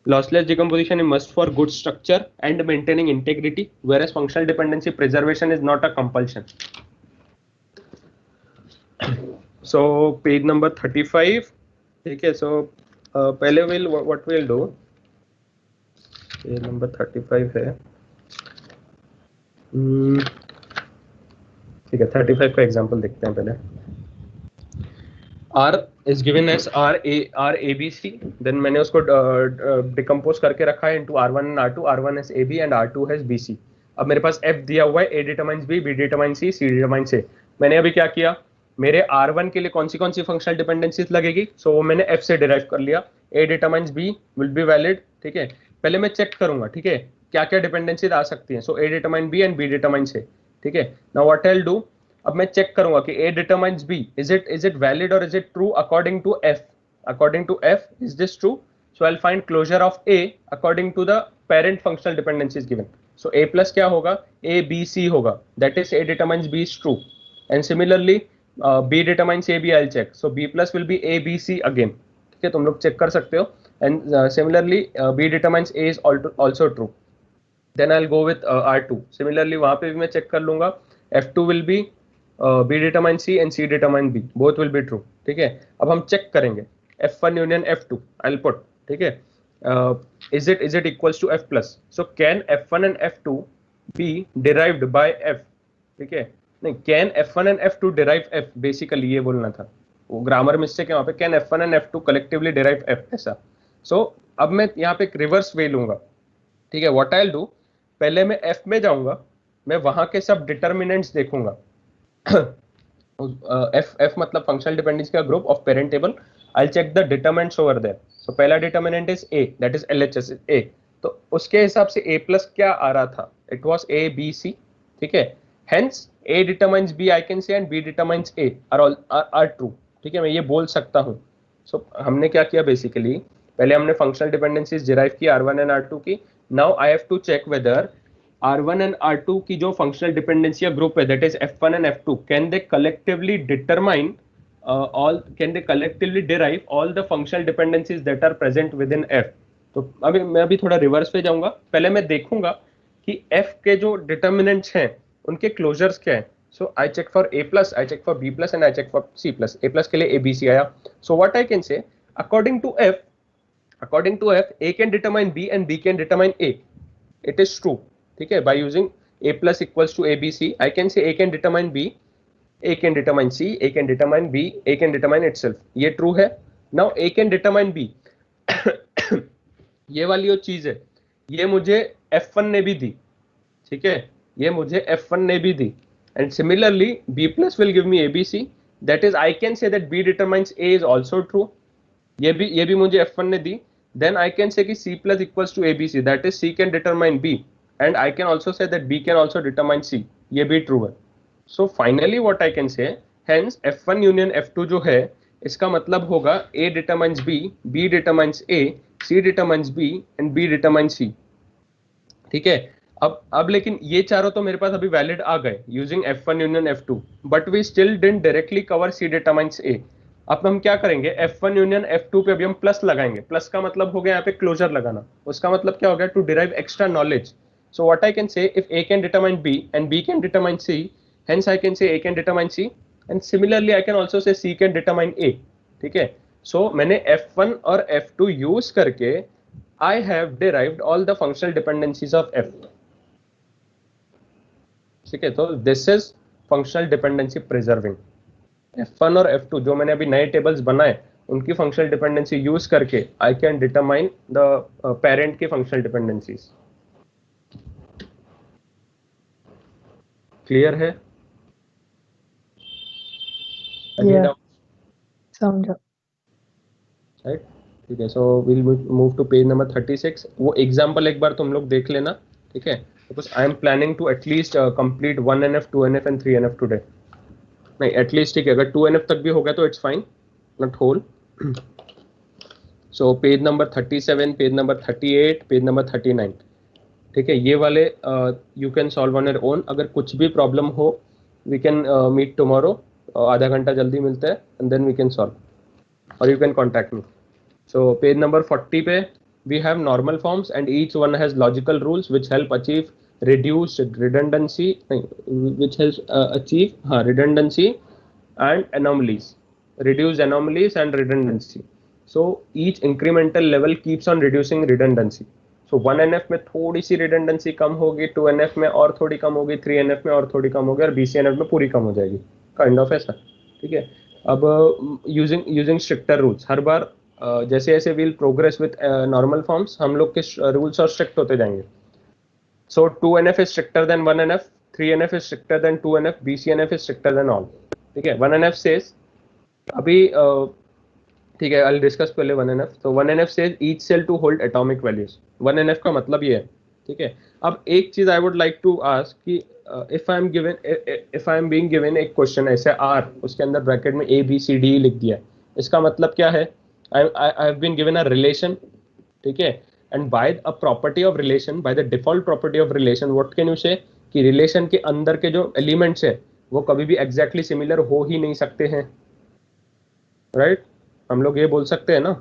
Lossless decomposition is must for good structure and maintaining integrity, whereas functional dependency preservation is not a compulsion. So page number 35, ठीक है। सो पहले what will do, page number 35 है। ठीक है, 35 का एग्जांपल देखते हैं पहले। R is given as R A B C, then मैंने उसको डिकम्पोज करके रखा है into R1 and R2, R1 has AB and R2 has BC। अब मेरे पास F दिया हुआ है, A determines B, B determines C, C determines A। मैंने अभी क्या किया, मेरे R1 के लिए कौन सी फंक्शनल डिपेंडेंसीज लगेगी, सो वो मैंने F से डिराइव कर लिया। A determines B will be valid, ठीक है। पहले मैं चेक करूंगा, ठीक है, क्या क्या डिपेंडेंसीज आ सकती हैं। सो A determines B and B determines A, ठीक है। Now what I will do, अब मैं चेक करूंगा कि A determines B, is it valid or is it true according to F? According to F, is this true? So I'll find closure of A according to the parent functional dependency is given. So A plus क्या होगा, A B C होगा, that is A determines B is true, and similarly B determines A B I'll check, so B plus will be A B C again, ठीक है, तुम लोग चेक कर सकते हो। and similarly B determines A is also true, then I'll go with R2, similarly वहाँ पे भी मैं चेक कर लूंगा, F2 will be B determine C and C determine B, both will be true, ठीक है। अब हम चेक करेंगे F1 union F2, I'll put, ठीक है, is it equals to F plus, so can F1 and F2 be derived by F, ठीक है, नहीं, can F1 and F2 derive F, basically ये बोलना था, वो ग्रामर मिस्टेक है वहाँ पे, can F1 and F2 collectively derive F, ऐसा। so अब मैं यहाँ पे एक रिवर्स वे लूंगा, ठीक है। व्हाट आई विल डू, पहले मैं F में जाऊंगा, मैं वहां के सब डिटर्मिनेंट्स देखूंगा। F मतलब फंक्शनल डिपेंडेंसी का group of parent table, I check the determinants over there. So पहला determinant is A, that is LHS A, तो उसके हिसाब से A प्लस क्या आ रहा था, it was A B C, ठीक है। Hence A determines B I can say and B determines A are true, ठीक है, मैं ये बोल सकता हूँ। सो हमने क्या किया, बेसिकली पहले हमने फंक्शनल डिपेंडेंसीज डिराइव की R1 एंड R2 की। Now I have to check whether R1 and R2 की जो फंक्शनल डिपेंडेंसी ग्रुप है, that is F1 and F2, can they collectively determine can they collectively derive all the functional dependencies that are present within F? तो अभी मैं अभी थोड़ा रिवर्स पे जाऊंगा, पहले मैं देखूंगा कि F के जो डिटर्मिनेंट्स हैं उनके क्लोजर्स क्या हैं। So I check for A plus, I check for B plus and I check for C plus. A plus के लिए ABC आया। So what I can say, according to F A can determine B and B can determine A, it is true, ठीक है। by using A plus equals to ABC, I can say A can determine B, A can determine C, A can determine B, A can determine itself, ये true है। now A can determine B ये वाली जो चीज है ये मुझे F1 ने भी दी, ठीक है, ये मुझे F1 ने भी दी, and similarly B plus will give me ABC, that is I can say that B determines A is also true, ये भी मुझे F1 ने दी। then I can say कि C plus equals to ABC, that is C can determine B, and I can also say that B can also determine C, ये भी true है। so finally what I can say, hence F1 union F2 जो है इसका मतलब होगा A determines B, B determines A, C determines B and B determines C, ठीक है। अब लेकिन ये चारों तो मेरे पास अभी वैलिड आ गए using F1 union F2, but we still didn't directly cover C determines A। अब हम क्या करेंगे, F1 union F2 पे अभी हम प्लस लगाएंगे। प्लस का मतलब हो गया यहाँ पे क्लोजर लगाना, उसका मतलब क्या हो गया, to derive extra knowledge. So what I can say, if A can determine B and B can determine C, hence I can say A can determine C and similarly I can also say C can determine A, ठीक है। सो मैंने F1 और F2 यूज करके I have derived all the functional dependencies of F, ठीक है। तो this is functional dependency preserving. F1 और F2 जो मैंने अभी नए टेबल्स बनाए उनकी फंक्शनल डिपेंडेंसी यूज करके I can determine the parent की फंक्शनल डिपेंडेंसीज। क्लियर है? समझा, राइट, ठीक है। So will move to page number 36। वो एग्जांपल एक बार तुम लोग देख लेना, ठीक है, because I am planning to at least complete 1NF 2NF and 3NF today. नहीं, एटलीस्ट, ठीक है, अगर 2NF तक भी हो गया तो it's fine, not whole. So page number 37, page number 38, page number 39, ठीक है, ये वाले you can solve on your own. अगर कुछ भी प्रॉब्लम हो वी कैन मीट टुमारो, आधा घंटा जल्दी मिलता है and then we can solve, और you can contact me. So page number 40 पे we have normal forms and each one has logical rules which help achieve reduced redundancy, which helps achieve redundancy and anomalies, reduce anomalies and redundancy. So each incremental level keeps on reducing redundancy, so 1NF में थोड़ी सी रिडंडेंसी कम होगी, 2NF में और थोड़ी कम होगी, 3NF में और थोड़ी कम होगी, और BCNF में पूरी कम हो जाएगी, काइंड ऑफ ऐसा, ठीक है। अब यूजिंग स्ट्रिक्टर रूल्स, हर बार जैसे जैसे we'll progress with normal forms, हम लोग के रूल्स और स्ट्रिक्ट होते जाएंगे। So 2NF is stricter than 1NF, 3NF is stricter than 2NF, BCNF is stricter than all, ठीक है। 1NF सेज अभी ठीक है, I'll डिस्कस पहले 1NF। तो 1NF says each cell to hold atomic values, 1NF का मतलब ये है, ठीक है। अब एक चीज I would like to ask कि if I am being given एक क्वेश्चन ऐसे R, उसके अंदर ब्रैकेट में ABCD लिख दिया, इसका मतलब क्या है? I have been given a relation, ठीक है, and by a property of relation, by the default property of relation, what can you say कि रिलेशन के अंदर के जो एलिमेंट्स है वो कभी भी एग्जैक्टली सिमिलर हो ही नहीं सकते हैं, राइट? हम लोग ये बोल सकते हैं ना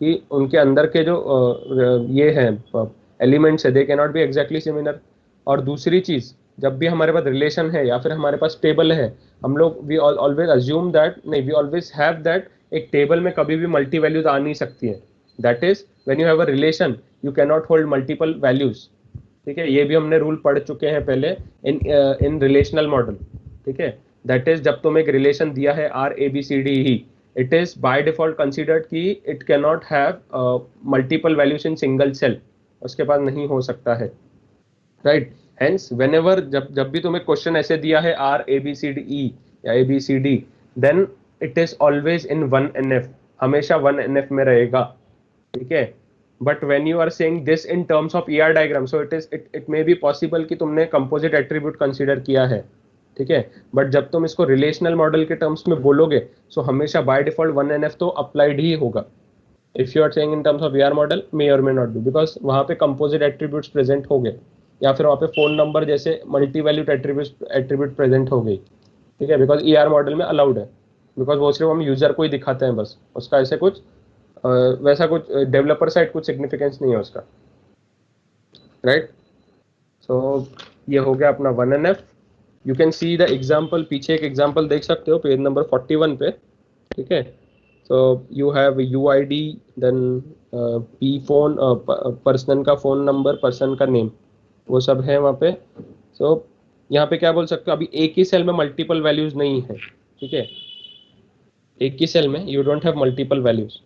कि उनके अंदर के जो ये हैं एलिमेंट्स है, they can not be exactly similar. और दूसरी चीज, जब भी हमारे पास रिलेशन है या फिर हमारे पास टेबल है, हम लोग वी ऑलवेज अज्यूम दैट, नहीं, वी ऑलवेज हैव दैट एक टेबल में कभी भी मल्टी वैल्यूज आ नहीं सकती है। That is when you have a relation you can not hold multiple values, ठीक है। ये भी हमने रूल पढ़ चुके हैं पहले इन रिलेशनल मॉडल, ठीक है। दैट इज जब तुम एक रिलेशन दिया है RABCD, it is by default considered कि it cannot have multiple values in single cell, उसके पास नहीं हो सकता है, right? Hence whenever जब भी तुम्हें क्वेश्चन ऐसे दिया है RABCDE या ABCD, then it is always in 1NF, हमेशा 1NF में रहेगा, ठीक है। But when you are saying this in terms of ER diagram, so it may be possible कि तुमने कंपोजिट एट्रीब्यूट कंसीडर किया है, ठीक है। बट जब तुम इसको रिलेशनल मॉडल के टर्म्स में बोलोगे, सो हमेशा बाय डिफॉल्ट 1NF तो अप्लाइड ही होगा। If you are saying in terms of ER model, may और मे नॉट बी, बिकॉज वहां पे कंपोजिट एट्रीब्यूट्स प्रेजेंट हो गए, या फिर वहां पे फोन नंबर जैसे मल्टी वैल्यूड एट्रीब्यूट प्रेजेंट हो गई, ठीक है। बिकॉज ER मॉडल में अलाउड है, बिकॉज वो सिर्फ हम यूजर को ही दिखाते हैं बस, उसका ऐसे कुछ वैसा कुछ डेवलपर साइड कुछ सिग्निफिकेंस नहीं है उसका, राइट। सो ये हो गया अपना 1NF। You can see the example, पीछे एक एग्जाम्पल देख सकते हो पेज नंबर 41 पे, ठीक है। So you have UID, then P phone, person का फोन नंबर, पर्सन का नेम, वो सब है वहाँ पे। सो यहाँ पे क्या बोल सकते हो, अभी एक ही सेल में मल्टीपल वैल्यूज नहीं है, ठीक है। एक ही सेल में you don't have multiple values,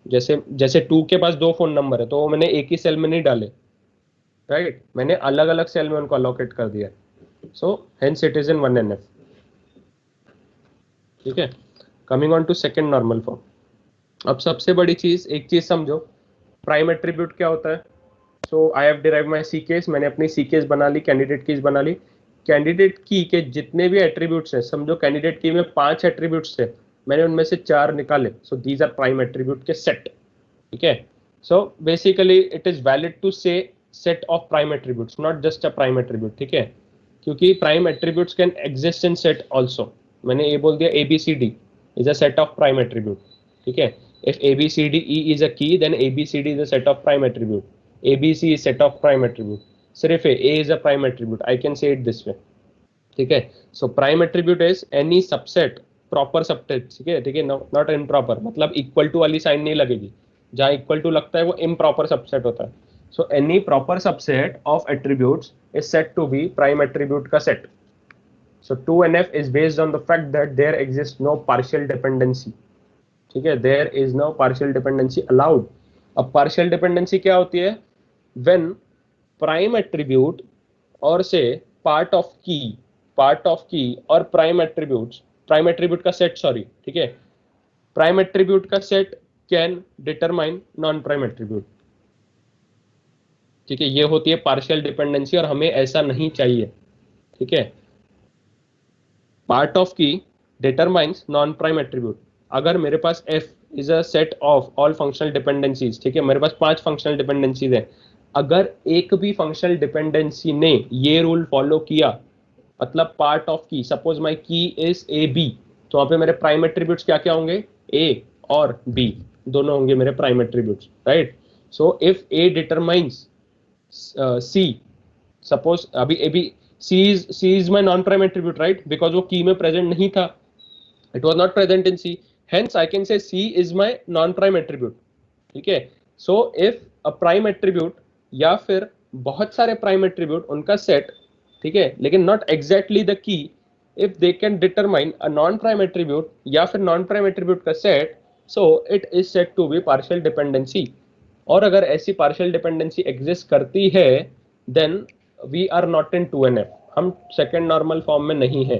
जैसे 2 के पास 2 फोन नंबर है तो वो मैंने एक ही सेल में नहीं डाले, राइट, मैंने अलग अलग सेल में उनको अलोकेट कर दिया। So hence it is in 1NF, ठीक है। Coming on to second normal form. अब सबसे बड़ी चीज, एक चीज समझो, प्राइम एट्रीब्यूट क्या होता है। So I have derive my C case, मैंने अपनी सी केस बना ली, कैंडिडेट कीज बना ली। कैंडिडेट की के जितने भी एट्रीब्यूट्स हैं, समझो कैंडिडेट की में 5 एट्रीब्यूट्स थे, मैंने उनमें से 4 निकाले, so these are prime attribute के सेट, ठीक है। So basically it is valid to say set of prime attributes, not just a prime attribute, ठीक है, क्योंकि prime attributes can exist in set also. मैंने ये बोल दिया ABCD is a set of prime attribute, ठीक है। If ABCDE is a key, then ABCD is a set of prime attribute, ABC is set of prime attribute, सिर्फ A is a prime attribute, I can से इट दिस वे, ठीक है। So prime attribute is any subset, proper subset, ठीक है, ठीक है, नॉट इम्प्रॉपर, मतलब इक्वल टू वाली साइन नहीं लगेगी, जहाँ इक्वल टू लगता है वो इम्प्रॉपर सबसेट होता है। So any proper subset of attributes is said to be prime attribute का set. So 2NF is based on the fact that there exists no partial dependency, ठीक है, there is no partial dependency allowed. अब partial dependency क्या होती है? When prime attribute और से part of key और prime attribute का set, sorry, ठीक है, prime attribute का set can determine non prime attribute, ठीक है। ये होती है पार्शियल डिपेंडेंसी और हमें ऐसा नहीं चाहिए, ठीक है। पार्ट ऑफ की डिटरमाइंस नॉन प्राइम एट्रीब्यूट। अगर मेरे पास F is a set of all functional dependencies, ठीक है, मेरे पास 5 फंक्शनल डिपेंडेंसीज है, अगर एक भी फंक्शनल डिपेंडेंसी ने ये रूल फॉलो किया, मतलब पार्ट ऑफ की, suppose my key is AB, तो वहां पे मेरे प्राइम एट्रीब्यूट्स क्या क्या होंगे? A और B दोनों होंगे मेरे prime attributes, right. So if A determines C, suppose अभी C is my non prime attribute, right, because वो key में present नहीं था, it was not present in C, hence I can say C is my non prime attribute, ठीक है। So if a prime attribute या फिर बहुत सारे प्राइम एट्रीब्यूट उनका सेट, ठीक है, लेकिन not exactly the key, if they can determine a non prime attribute या फिर नॉन प्राइम एट्रीब्यूट का set, so it is said to be partial dependency. और अगर ऐसी पार्शियल डिपेंडेंसी एग्जिस्ट करती है then we are not in 2NF, हम सेकेंड नॉर्मल फॉर्म में नहीं है,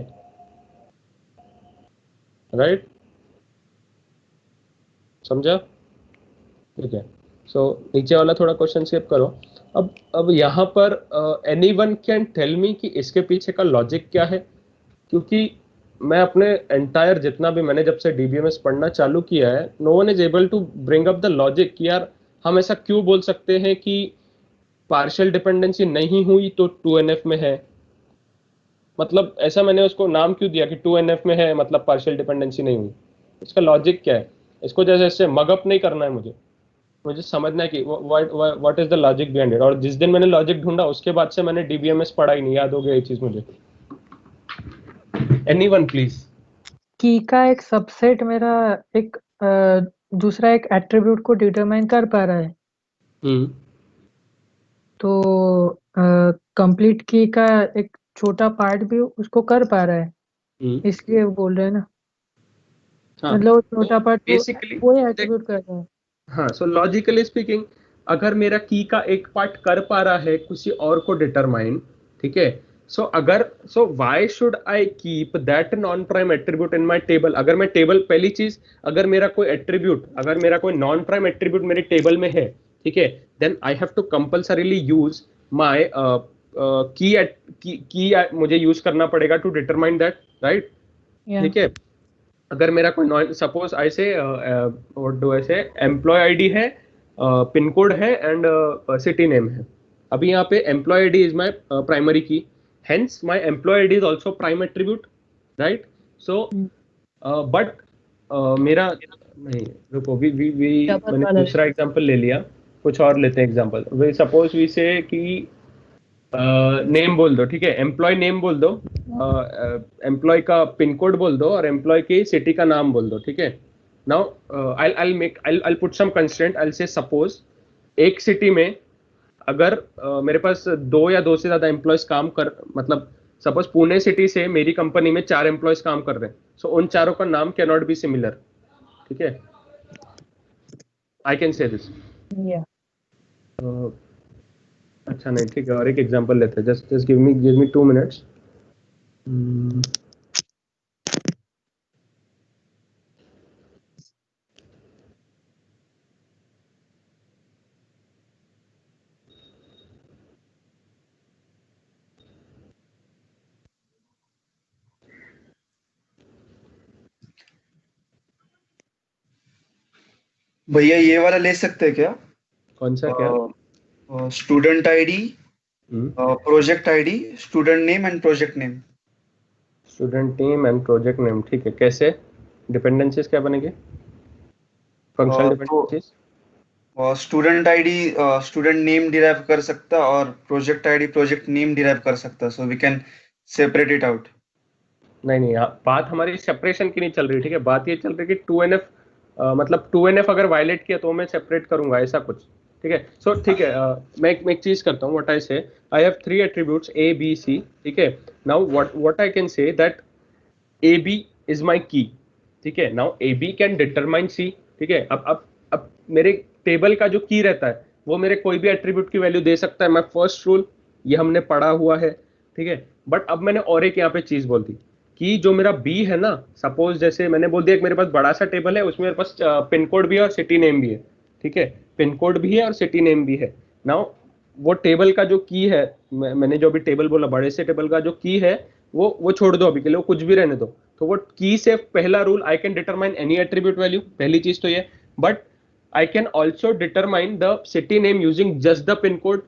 राइट? समझा? ठीक है। सो नीचे वाला थोड़ा क्वेश्चन स्किप करो। अब यहाँ पर एनीवन कैन टेल मी कि इसके पीछे का लॉजिक क्या है? क्योंकि मैं अपने एंटायर जितना भी मैंने जब से डीबीएमएस पढ़ना चालू किया है, no one is able to bring up the logic कि यार हम ऐसा क्यों बोल सकते हैं कि पार्शियल डिपेंडेंसी नहीं हुई तो 2NF में है। मतलब ऐसा मैंने उसको नाम क्यों दिया कि 2NF में है मतलब पार्शियल डिपेंडेंसी नहीं हुई? इसका लॉजिक क्या है? इसको जैसे इससे मगअप नहीं करना है, मुझे समझना है कि what is the logic behind it. और जिस दिन मैंने लॉजिक ढूंढा उसके बाद से मैंने डीबीएमएस पढ़ा ही नहीं, याद हो गया ये चीज मुझे। Anyone please? की का एक सबसेट मेरा एक दूसरा एक एट्रीब्यूट को डिटरमाइन कर पा रहा है, तो कंप्लीट की का एक छोटा पार्ट भी उसको कर पा रहा है, इसलिए बोल रहे हैं ना। हाँ, मतलब वो छोटा पार्ट बेसिकली वो ही एट्रीब्यूट कर रहा है। हाँ, सो लॉजिकली स्पीकिंग अगर मेरा की का एक पार्ट कर पा रहा है किसी और को डिटरमाइन, ठीक है, so why should I keep that non prime attribute in my table? अगर मैं टेबल, पहली चीज, अगर मेरा कोई नॉन प्राइम एट्रीब्यूट मेरी टेबल में है, ठीक है, then I have to compulsorily use my key मुझे यूज करना पड़ेगा टू डिटरमाइन दैट, राइट? ठीक है। अगर मेरा कोई सपोज आई से what do I say employee ID है, पिन कोड है एंड सिटी नेम है। अभी यहाँ पे employee ID is my primary key, hence my employee ID is also prime attribute, right? So but मेरा नहीं, रुको, मैंने दूसरा एग्जांपल ले लिया, कुछ और लेते हैं एग्जांपल। सपोज वी से कि नेम बोल दो, ठीक है, एम्प्लॉय नेम बोल दो, एम्प्लॉय का पिन कोड बोल दो और एम्प्लॉय की सिटी का नाम बोल दो, ठीक है। Now I'll put some constraint, I'll say suppose एक सिटी में अगर मेरे पास दो या दो से ज्यादा एम्प्लॉयज काम कर, मतलब सपोज पुणे सिटी से मेरी कंपनी में 4 एम्प्लॉयज काम कर रहे हैं, सो उन चारों का नाम कैन नॉट बी सिमिलर, ठीक है, आई कैन से दिस। अच्छा नहीं, ठीक है, और एक एग्जांपल लेते हैं, जस्ट गिव मी 2 मिनट्स। भैया ये वाला ले सकते हैं क्या? कौन सा? क्या? Student ID, project ID, student name and project name. Student name and project name, ठीक है। कैसे डिपेंडेंसीज क्या बनेगी? Functional dependencies student ID student name derive कर सकता और project ID project name derive कर सकता, so we can separate it out. नहीं, बात हमारी सेपरेशन की नहीं चल रही, ठीक है, बात ये चल रही है कि 2NF मतलब 2NF अगर वायलेट किया तो मैं सेपरेट करूंगा, ऐसा कुछ, ठीक है। सो ठीक है, मैं एक चीज करता हूँ, व्हाट आई से, I have 3 attributes A B C, ठीक है। Now what I can say that AB is my की, ठीक है। Now AB can determine C, ठीक है। अब मेरे टेबल का जो की रहता है वो मेरे कोई भी एट्रीब्यूट की वैल्यू दे सकता है, मैं फर्स्ट रूल ये हमने पढ़ा हुआ है, ठीक है। बट अब मैंने और एक यहाँ पे चीज बोल दी कि जो मेरा बी है ना, सपोज जैसे मैंने बोल दिया कि मेरे पास बड़ा सा टेबल है, उसमें मेरे पास पिन कोड भी है और सिटी नेम भी है, ठीक है, पिन कोड भी है और सिटी नेम भी है। नाउ वो टेबल का जो की है, मैंने जो भी टेबल बोला, बड़े से टेबल का जो की है वो छोड़ दो अभी के लिए, वो कुछ भी रहने दो। तो वो की से पहला rule, I can determine any attribute value, पहली चीज तो ये। But I can also determine the city name using just the pin code,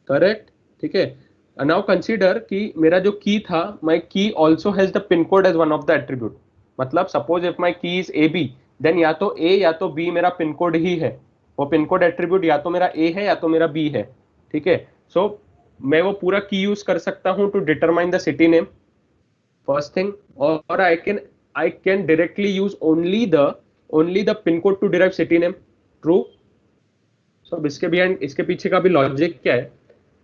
correct, ठीक है। नाउ कंसीडर कि मेरा जो की था, my key also has the pin code as one of the attribute, मतलब suppose if my key is AB, देन या तो A या तो B मेरा पिन कोड ही है, वो पिन कोड एट्रीब्यूट या तो मेरा A है या तो मेरा B है, ठीक है। सो मैं वो पूरा की यूज कर सकता हूं to determine the city name, first thing. और I can directly use only the pin code to derive city name, true. So अब इसके पीछे का भी लॉजिक क्या है,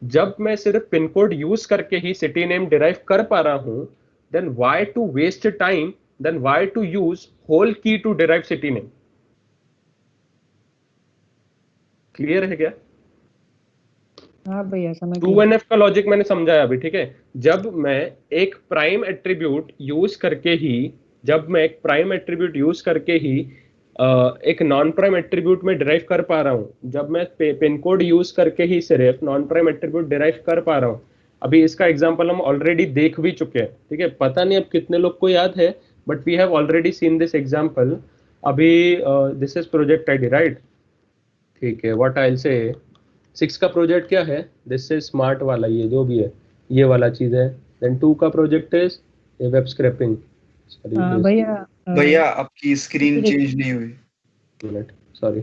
जब मैं सिर्फ पिन कोड यूज करके ही सिटी नेम डिराइव कर पा रहा हूं, then why to waste time, then why to use whole key to derive city name. Clear है क्या? हाँ भैया समझ गया। 2NF का लॉजिक मैंने समझाया अभी, ठीक है। जब मैं एक प्राइम एट्रीब्यूट यूज करके ही एक नॉन प्राइम एट्रीब्यूट में डिराइव कर पा रहा हूं, जब मैं पिन कोड यूज करके ही सिर्फ नॉन प्राइम एट्रीब्यूट डिराइव कर पा रहा हूं। अभी इसका एग्जांपल हम ऑलरेडी देख भी चुके हैं, ठीक है। पता नहीं अब कितने लोग को याद है, but we have already seen this example. अभी this is project ID, right? ठीक है, व्हाट आई विल से 6 का प्रोजेक्ट क्या है, दिस इज स्मार्ट वाला, ये जो भी है ये वाला चीज है। देन 2 का प्रोजेक्ट इज वेब स्क्रैपिंग। भैया भैया आपकी स्क्रीन चेंज नहीं हुई। Minute, sorry.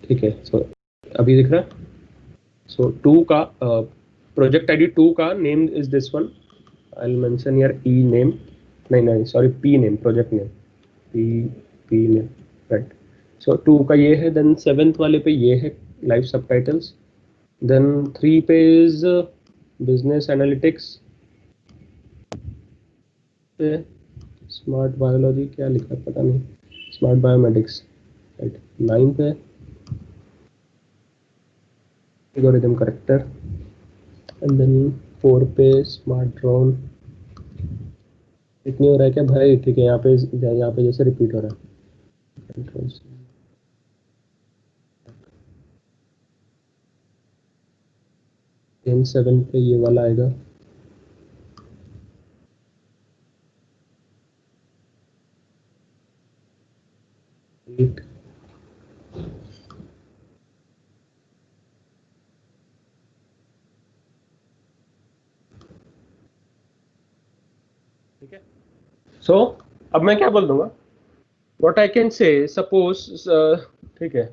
ठीक है, सो अभी दिख रहा है। सो 2 का प्रोजेक्ट आईडी 2 का name is this one. I will mention here E name, नहीं sorry, P name, project name, P name, right. So 2 का ये है। देन 7th वाले पे ये है लाइव सबटाइटल्स। देन 3 पे इज बिजनेस एनालिटिक्स पे स्मार्ट बायोलॉजी, क्या लिखा है पता नहीं, स्मार्ट बायोमेडिक्स, राइट। 9 पे एल्गोरिथम करेक्टर, एंड देन 4 पे स्मार्ट ड्रोन। इतनी हो रहा है क्या भाई? ठीक है, यहाँ पे जैसे रिपीट हो रहा है। इन 7 पे ये वाला आएगा। ठीक है। सो अब मैं क्या बोल दूंगा, what I can say, suppose, ठीक है,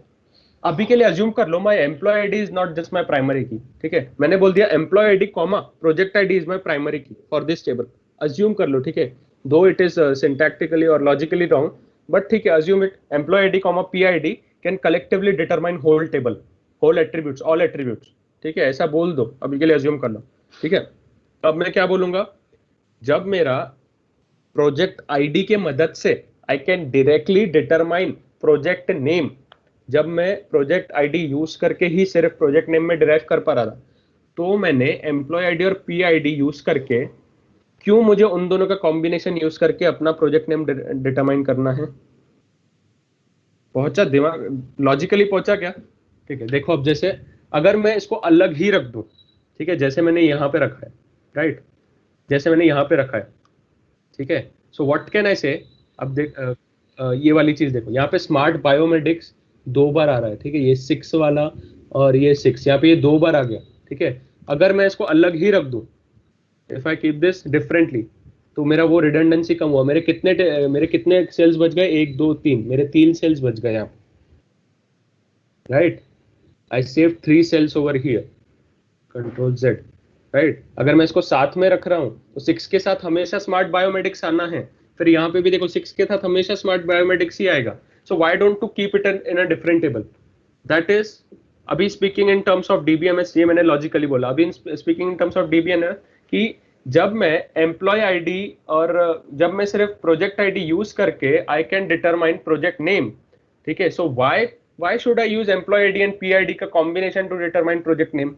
अभी के लिए अज्यूम कर लो my employee ID is not just my primary key. ठीक है, मैंने बोल दिया employee ID comma project ID is my primary key for this table. Assume कर लो, ठीक है, दो इट इज सिंटैक्टिकली और लॉजिकली रॉन्ग, बट ठीक है, assume it. Employee ID comma P ID can collectively determine whole table, whole attributes, all attributes. ठीक है, ऐसा बोल दो, अभी के लिए अज्यूम कर लो। ठीक है, अब मैं क्या बोलूंगा, जब मेरा प्रोजेक्ट आईडी के मदद से I can directly determine project name, जब मैं प्रोजेक्ट आईडी यूज करके ही सिर्फ प्रोजेक्ट नेम में डिराइव कर पा रहा था, तो मैंने एम्प्लॉय आईडी और पी आईडी यूज करके, क्यों मुझे उन दोनों का कॉम्बिनेशन यूज करके अपना प्रोजेक्ट नेम डिटरमाइन करना है? पहुंचा दिमाग, लॉजिकली पहुंचा क्या? ठीक है, देखो अब जैसे अगर मैं इसको अलग ही रख दूं, ठीक है, जैसे मैंने यहाँ पे रखा है, राइट, जैसे मैंने यहाँ पे रखा है, ठीक है। सो व्हाट कैन आई से, अब देख ये वाली चीज देखो, यहाँ पे स्मार्ट बायोमेडिक्स 2 बार आ रहा है, ठीक है, ये 6 वाला और ये 6, यहाँ पे ये 2 बार आ गया। ठीक है, अगर मैं इसको अलग ही रख दूं, if I keep this differently, तो मेरा वो रिडंडेंसी कम हुआ। मेरे कितने सेल्स बच गए? 1 2 3, मेरे 3 सेल्स बच गए यहाँ पे, right. I save 3 cells over here, control Z, right. अगर मैं इसको साथ में रख रहा हूं, तो 6 के साथ हमेशा स्मार्ट बायोमेडिक्स आना है, फिर यहाँ पे भी देखो 6 के साथ हमेशा स्मार्ट बायोमेडिक्स ही आएगा। So why don't to keep it in a different table? That is, अभी speaking in terms of DBMS, ये मैंने लॉजिकली बोला। अभी speaking in terms of DBMS कि जब मैं एम्प्लॉय आईडी और जब मैं सिर्फ प्रोजेक्ट आईडी यूज करके I can determine project name. ठीक है, so why should I use employee ID and P ID का combination to determine project name?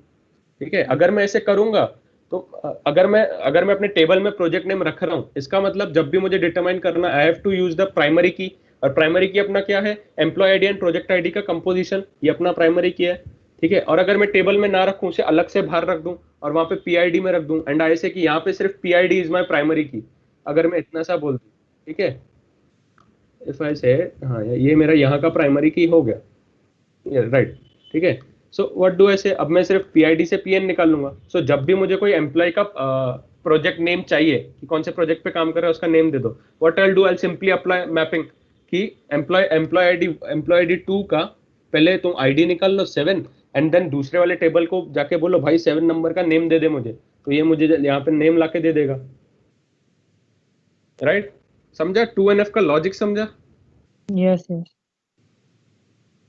ठीक है, अगर मैं ऐसे करूंगा तो अगर मैं अपने टेबल में प्रोजेक्ट नेम रख रहा हूं, इसका मतलब जब भी मुझे डिटरमाइन करना, I have to use the primary key, और प्राइमरी की अपना क्या है? Employee ID and project ID का कंपोजिशन, ये अपना प्राइमरी की है। ठीक है, और अगर मैं टेबल में ना रखूं, उसे अलग से बाहर रख दूं और वहां पे पीआईडी में रख दूं, एंड ऐसे कि यहाँ पे सिर्फ पीआईडी इज माय प्राइमरी की, अगर मैं इतना सा बोल दूं, ठीक है, इफ आई से, हाँ, ये मेरा यहाँ का प्राइमरी की हो गया, राइट। ठीक है, सो व्हाट डू आई से, अब मैं सिर्फ पीआईडी से पीएन निकाल लूंगा। सो जब भी मुझे कोई एम्प्लॉय का प्रोजेक्ट नेम चाहिए कि कौन से प्रोजेक्ट पे काम कर रहा है, उसका नेम दे दो। What I do, I simply apply mapping कि एम्प्लॉय आईडी 2 का पहले तुम आईडी निकाल लो 7, एंड देन दूसरे वाले टेबल को जाके बोलो भाई 7 नंबर का नेम दे दे मुझे, तो ये मुझे यहाँ पे नेम लाके दे देगा। राइट? समझा 2NF का लॉजिक समझा? यस यस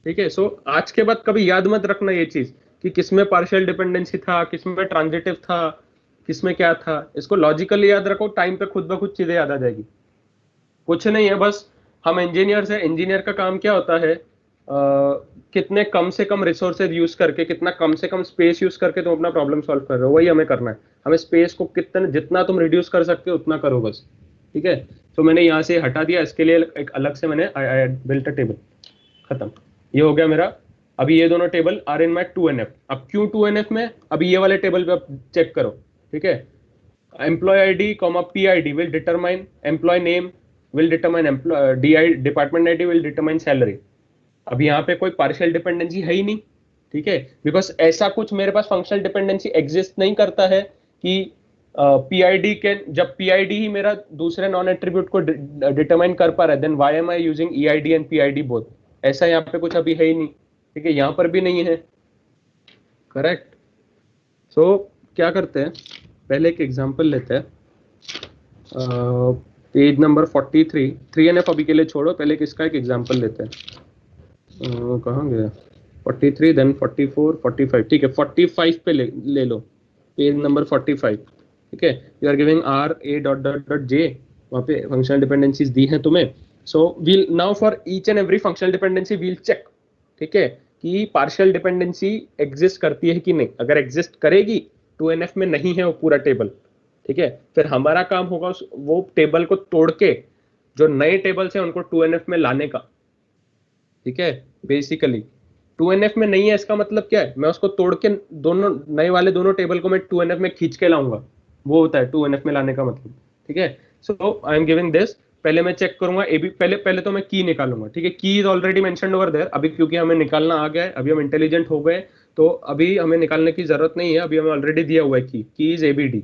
ठीक है। सो आज के बाद कभी याद मत रखना ये चीज कि किसमें पार्शियल डिपेंडेंसी था, किसमें ट्रांजिटिव था, किसमें क्या था। इसको लॉजिकली याद रखो, टाइम पे खुद ब खुद चीजें याद आ जाएगी। कुछ नहीं है, बस हम इंजीनियर्स हैं। इंजीनियर का काम क्या होता है, कितने कम से कम रिसोर्सेज यूज करके, कितना कम से कम स्पेस यूज करके तुम अपना प्रॉब्लम सॉल्व कर रहे हो, वही हमें करना है। हमें स्पेस को कितना जितना तुम रिड्यूस कर सकते हो उतना करो बस। ठीक है। तो मैंने यहाँ से हटा दिया, इसके लिए एक अलग से मैंने आई बिल्ट अ टेबल। खत्म, ये हो गया मेरा। अभी ये दोनों table are in my 2NF। अब क्यों 2NF में, अभी ये वाले टेबल पे आप चेक करो। ठीक है। Employee ID comma PID will determine employee name, will determine DI department ID will determine salary. अब यहाँ पे कोई पार्शियल डिपेंडेंसी है ही नहीं। ठीक है। बिकॉज ऐसा कुछ मेरे पास फंक्शनल डिपेंडेंसी एग्जिस्ट नहीं करता है कि PID के, जब PID ही मेरा दूसरे नॉन एट्रीब्यूट को डिटरमाइन कर पा रहा है, then why am I using EID and PID both. ऐसा यहाँ पे कुछ अभी है ही नहीं। ठीक है, यहाँ पर भी नहीं है। करेक्ट। सो क्या करते हैं, पहले एक एग्जांपल लेते हैं। Page number 43। 3NF अभी के लिए छोड़ो, पहले किसका एक एग्जांपल लेते हैं। कहाँ गया 43, देन 44, 45। ठीक है, 45 पे ले लो, पेज नंबर 45। ठीक है। You are giving R A dot dot dot J, वहाँ पे फंक्शनल डिपेंडेंसीज दी हैं तुम्हें। So we'll now for each and every functional dependency we'll check. ठीक है, कि पार्शियल डिपेंडेंसी एग्जिस्ट करती है कि नहीं। अगर एग्जिस्ट करेगी, 2NF में नहीं है वो पूरा टेबल। ठीक है, फिर हमारा काम होगा वो टेबल को तोड़ के जो नए टेबल्स हैं उनको 2NF में लाने का। ठीक है। बेसिकली 2NF में नहीं है, इसका मतलब क्या है, मैं उसको तोड़ के दोनों नए वाले दोनों टेबल को मैं 2NF में खींच के लाऊंगा, वो होता है 2NF में लाने का मतलब। ठीक है। So I am giving this. पहले मैं चेक करूंगा AB, पहले तो मैं की निकालूंगा। ठीक है, key is already mentioned over there. अभी क्योंकि हमें निकालना आ गया है, अभी हम इंटेलिजेंट हो गए, तो अभी हमें निकालने की जरूरत नहीं है। अभी हमें ऑलरेडी दिया हुआ है key is ABD।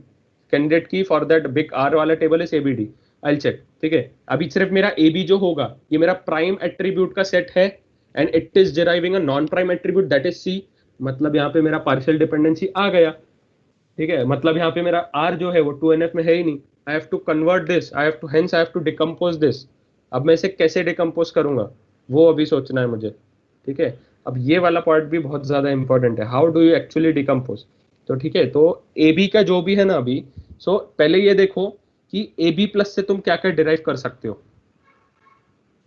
Candidate key for that big R वाला table is ABD। I check. ठीक है, अभी सिर्फ मेरा AB जो होगा, ये मेरा प्राइम एट्रीब्यूट का सेट है and it is deriving a non prime attribute that is C। मतलब यहाँ पे मेरा पार्शियल डिपेंडेंसी आ गया। ठीक है, मतलब यहाँ पे मेरा R जो है वो 2NF में है ही नहीं। I have to convert this, I have to hence I have to decompose this. अब मैं इसे कैसे डिकम्पोज करूंगा वो अभी सोचना है मुझे। ठीक है, अब ये वाला पार्ट भी बहुत ज्यादा इंपॉर्टेंट है, how do you actually decompose. तो ठीक है, तो AB का जो भी है ना अभी, सो पहले ये देखो कि AB प्लस से तुम क्या क्या डिराइव कर सकते हो।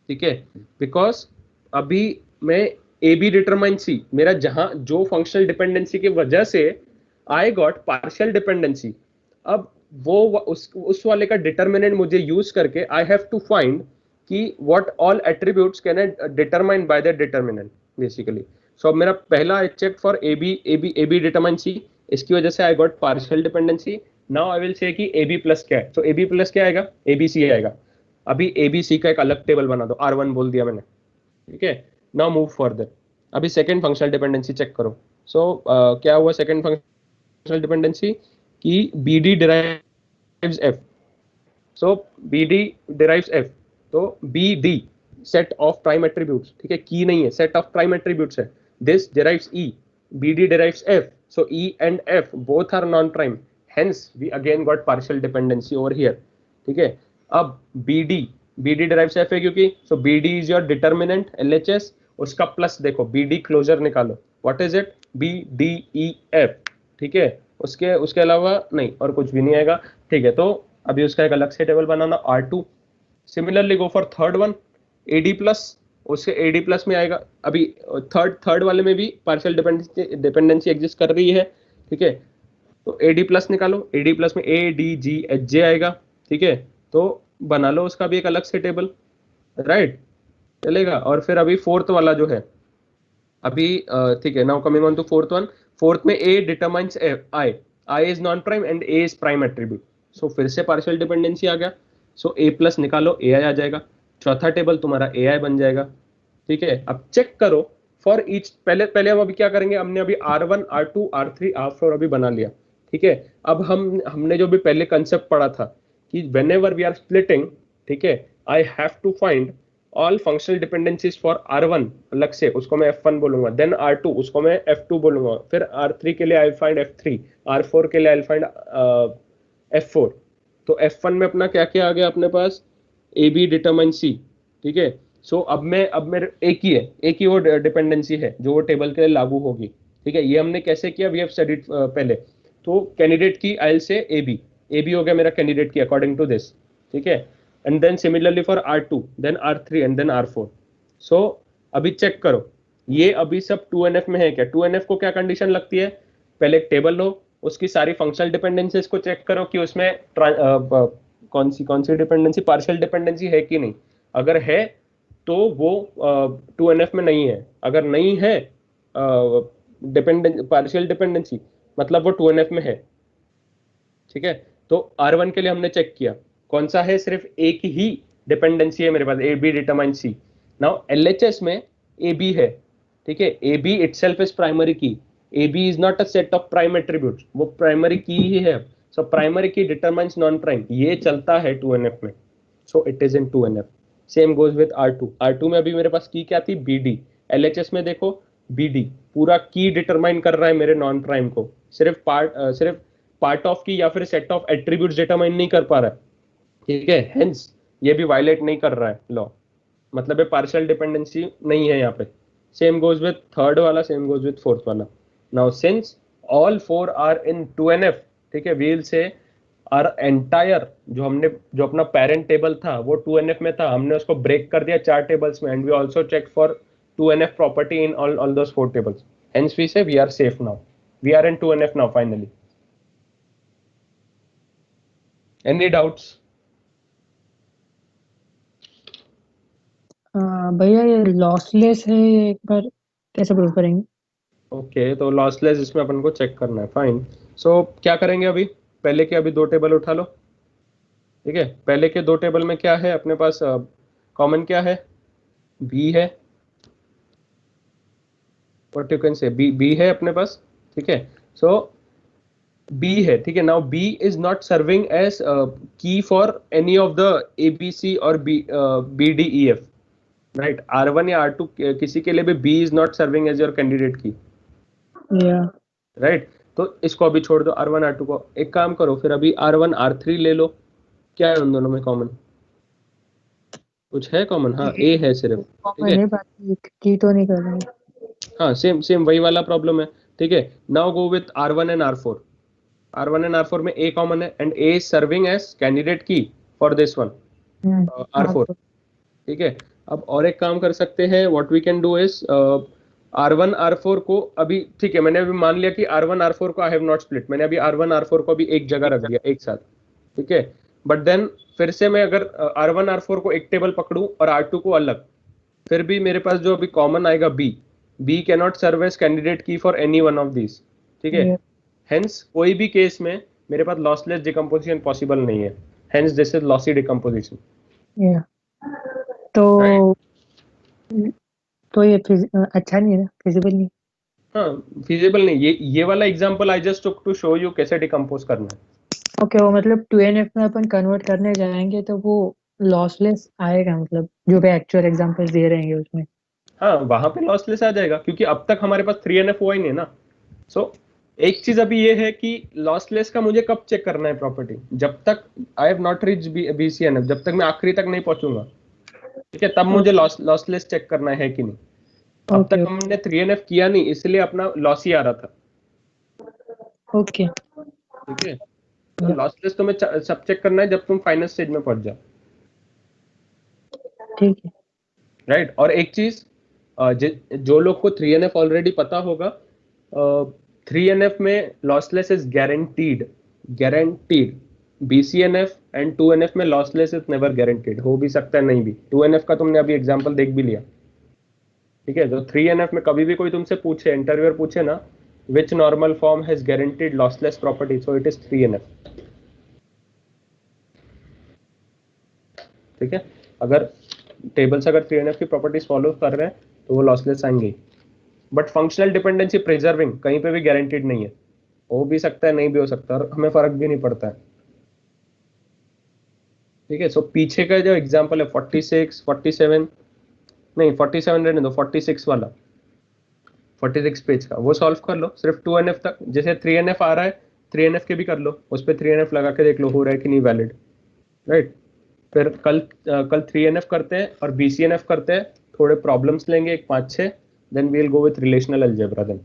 ठीक है, बिकॉज अभी मैं AB डिटरमाइन C, मेरा जहां जो फंक्शनल डिपेंडेंसी की वजह से आई गॉट पार्शियल डिपेंडेंसी, अब वो उस वाले का डिटर्मिनेंट मुझे यूज करके आई हैव टू फाइंड कि what all attributes can I determine by that determinant basically. So अब मेरा पहला I check for AB determine C, इसकी वजह से I got partial dependency. Now I will say कि AB प्लस क्या है, सो AB प्लस क्या आएगा, ABC आएगा। अभी ABC का एक अलग टेबल बना दो, R1 बोल दिया मैंने। ठीक है, नाउ मूव फर्दर। अभी सेकंड फंक्शनल डिपेंडेंसी चेक करो। सो क्या हुआ सेकंड फंक्शनल डिपेंडेंसी कि BD डिराइव्स F। सो BD डिराइव्स F, तो BD set of prime attributes. ठीक है, की नहीं है, सेट ऑफ प्राइम एट्रीब्यूट्स है। This derives E, BD derives F, so E and F both are non-prime, hence we again got partial dependency over here। ठीक है, अब BD डिराइव्स F है क्योंकि, so BD is your determinant LHS, उसका प्लस देखो BD क्लोजर निकालो, what is it, BDEF। ठीक है, उसके उसके अलावा नहीं और कुछ भी नहीं आएगा। ठीक है, तो अभी उसका एक अलग से table banana R2। Similarly go for third one, AD plus, उसके AD प्लस में आएगा। अभी थर्ड वाले में भी पार्शियल डिपेंडेंसी एग्जिस्ट कर रही है। ठीक है, तो AD प्लस निकालो, AD प्लस में ADGHJ आएगा। ठीक है, तो बना लो उसका भी एक अलग से टेबल, राइट, चलेगा। और फिर अभी फोर्थ वाला जो है अभी, ठीक है, now coming on to fourth one. Fourth में A determines I is non prime and A is prime attribute. So फिर से पार्शियल डिपेंडेंसी आ गया। सो A प्लस निकालो, AI आ जाएगा। चौथा टेबल तुम्हारा AI बन जाएगा। ठीक है, अब चेक करो फॉर ईच। पहले हम अभी क्या करेंगे, हमने अभी R1 R2 R3 R4 अभी बना लिया। ठीक है, अब हमने जो भी पहले कंसेप्ट पढ़ा था कि व्हेनेवर वी आर स्प्लिटिंग, ठीक है, I have to find all functional dependencies for R1 अलग से, उसको मैं F1 बोलूंगा, देन R2 उसको मैं F2 बोलूंगा, फिर R3 के लिए आई फाइंड F3, R4 के लिए आई फाइंड F4। तो F1 में अपना क्या क्या आ गया अपने पास, ए बी डिटरमाइन सी, ठीक है। सो अब मेरे एक ही वो डिपेंडेंसी है जो वो टेबल के लिए लागू होगी, ठीक है। ये हमने कैसे किया, वी हैव स्टडीड पहले। तो कैंडिडेट की आई विल से ए बी हो गया मेरा कैंडिडेट की अकॉर्डिंग टू दिस, ठीक है। And then similarly for R2, then R3 and then R4। So अभी चेक करो, ये अभी सब 2NF में है क्या। 2NF को क्या कंडीशन लगती है, पहले एक टेबल लो, उसकी सारी फंक्शनल डिपेंडेंसीज को चेक करो कि उसमें कौन सी डिपेंडेंसी, पार्शियल डिपेंडेंसी है कि नहीं। अगर है तो वो 2NF में नहीं है, अगर नहीं है पार्शियल डिपेंडेंसी, मतलब वो 2NF में है, ठीक है। तो R1 के लिए हमने चेक किया कौन सा है, सिर्फ एक ही डिपेंडेंसी है मेरे पास, A B determine C. Now LHS में ए बी है, ठीक है। A B itself is primary key, A B is not a set of prime attributes, वो प्राइमरी की ही है। So primary key determines non prime, ये चलता है 2NF में, so it is in 2NF। Same goes with R2 में अभी मेरे पास की क्या थी, BD। LHS में देखो BD पूरा की डिटरमाइन कर रहा है मेरे नॉन प्राइम को, सिर्फ पार्ट ऑफ की या फिर सेट ऑफ एट्रीब्यूट्स डिटरमाइन नहीं कर पा रहा है, ठीक है। हेंस ये भी वायलेट नहीं कर रहा है लॉ, मतलब ये पार्शियल डिपेंडेंसी नहीं है यहाँ पे। सेम गोज विद थर्ड वाला, सेम गोज विद फोर्थ वाला। Now since all four are in 2NF, ठीक है, we will say are entire जो अपना पेरेंट टेबल था वो 2NF में था, हमने उसको ब्रेक कर दिया 4 टेबल्स में, and we also check for 2NF property in all those 4 tables. Hence we say we are safe now, we are in 2NF now finally. Any doubts? भैया ये लॉसलेस है, ये एक बार कैसे प्रूव करेंगे? ओके, तो लॉसलेस इसमें अपन को चेक करना है, फाइन। सो क्या करेंगे, अभी पहले के अभी 2 टेबल उठा लो, ठीक है। पहले के 2 टेबल में क्या है अपने पास, कॉमन क्या है, बी है, what you can say B है अपने पास, ठीक है। सो बी है, ठीक है। Now B is not serving as key for any of the ABC और BDEF, राइट। R1 या R2 किसी के लिए भी B is not serving as your candidate key, या राइट। तो इसको अभी छोड़ दो R1 R2 को, एक काम करो फिर अभी R1 R3 ले लो, क्या है उन दोनों में कॉमन, कुछ है कॉमन, हाँ ए है सिर्फ, ठीक है। मैंने बाकी की तो नहीं कर रहा हूँ। हाँ सेम वही वाला प्रॉब्लम है, ठीक है। Now go with R1 and R4। R1 and R4 में ए कॉमन है, and A is serving as candidate key for this one R4, ठीक है। अब और एक काम कर सकते हैं, what we can do is R1 R4 को अभी, ठीक है, मैंने अभी मान लिया कि R1 R4 को आई हैव नॉट स्प्लिट, मैंने अभी R1 R4 को अभी एक जगह रख दिया एक साथ, ठीक है। बट देन फिर से मैं अगर R1 R4 को एक टेबल पकड़ूं और R2 को अलग, फिर भी मेरे पास जो अभी कॉमन आएगा B can not serve as candidate key for any one of these, ठीक है। हेंस कोई भी केस में मेरे पास लॉसलेस डिकम्पोजिशन पॉसिबल नहीं है, hence this is lossy decomposition. तो तो ये अच्छा नहीं है ना, फिजिबल नहीं। हाँ फिजिबल नहीं, ये वाला example I just took to show you कैसे डिकम्पोज करना है। ओके, वो मतलब 2NF में अपन कन्वर्ट करने जाएंगे तो वो लॉसलेस आएगा, मतलब जो भी एक्चुअल एग्जांपल्स दे रहेंगे उसमें। हाँ वहां पे लॉसलेस आ जाएगा, क्योंकि अब तक हमारे पास 3NF हुआ ही नहीं ना। सो एक चीज अभी ये है कि लॉसलेस का मुझे कब चेक करना है प्रॉपर्टी, जब तक I have not reach BCNF, जब तक मैं आखिरी तक नहीं पहुंचूंगा, ठीक है, तब मुझे लॉसलेस चेक करना है कि नहीं। अब तक हमने 3NF किया नहीं, इसलिए अपना लॉस ही आ रहा था, ओके ठीक है। तो लॉसलेस तुम्हें सब चेक करना है जब तुम फाइनल स्टेज में पहुंच जाओ, ठीक है। राइट। और एक चीज, जो लोग को 3NF ऑलरेडी पता होगा, 3NF में lossless is guaranteed. BCNF and 2NF में लॉसलेस इज नेवर गारंटीड, हो भी सकता है नहीं भी। 2NF का तुमने अभी एग्जांपल देख भी लिया, ठीक है। तो 3NF में कभी भी कोई तुमसे पूछे, इंटरव्यूअर पूछे ना, विच normal form has guaranteed lossless property, so it is 3NF, ठीक है। अगर टेबल्स अगर 3NF की प्रॉपर्टीज फॉलो कर रहे हैं तो वो लॉसलेस आएंगे। बट फंक्शनल डिपेंडेंसी प्रिजर्विंग कहीं पे भी गारंटीड नहीं है, हो भी सकता है नहीं भी हो सकता, और हमें फर्क भी नहीं पड़ता है, ठीक है। सो पीछे का जो एग्जांपल है 46 47, नहीं 47 रहने दो, 46 वाला, 46 पेज का वो सॉल्व कर लो सिर्फ 2NF तक। जैसे 3NF आ रहा है 3NF के भी कर लो, उस पर 3NF लगा के देख लो हो रहा है कि नहीं वैलिड, राइट। फिर कल 3NF करते हैं और BCNF करते हैं, थोड़े प्रॉब्लम्स लेंगे एक 5-6, then we will go with relational algebra then,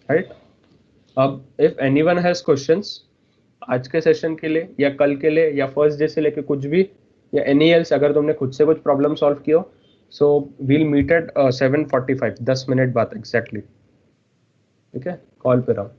right. अब इफ एनीवन हैज क्वेश्चंस आज के सेशन के लिए या कल के लिए या फर्स्ट डे से लेके कुछ भी, या एनी एल्स अगर तुमने खुद से कुछ प्रॉब्लम सॉल्व किया, so we'll meet at 7:45, 10 minute बाद एग्जैक्टली, ठीक है, कॉल पे रहो।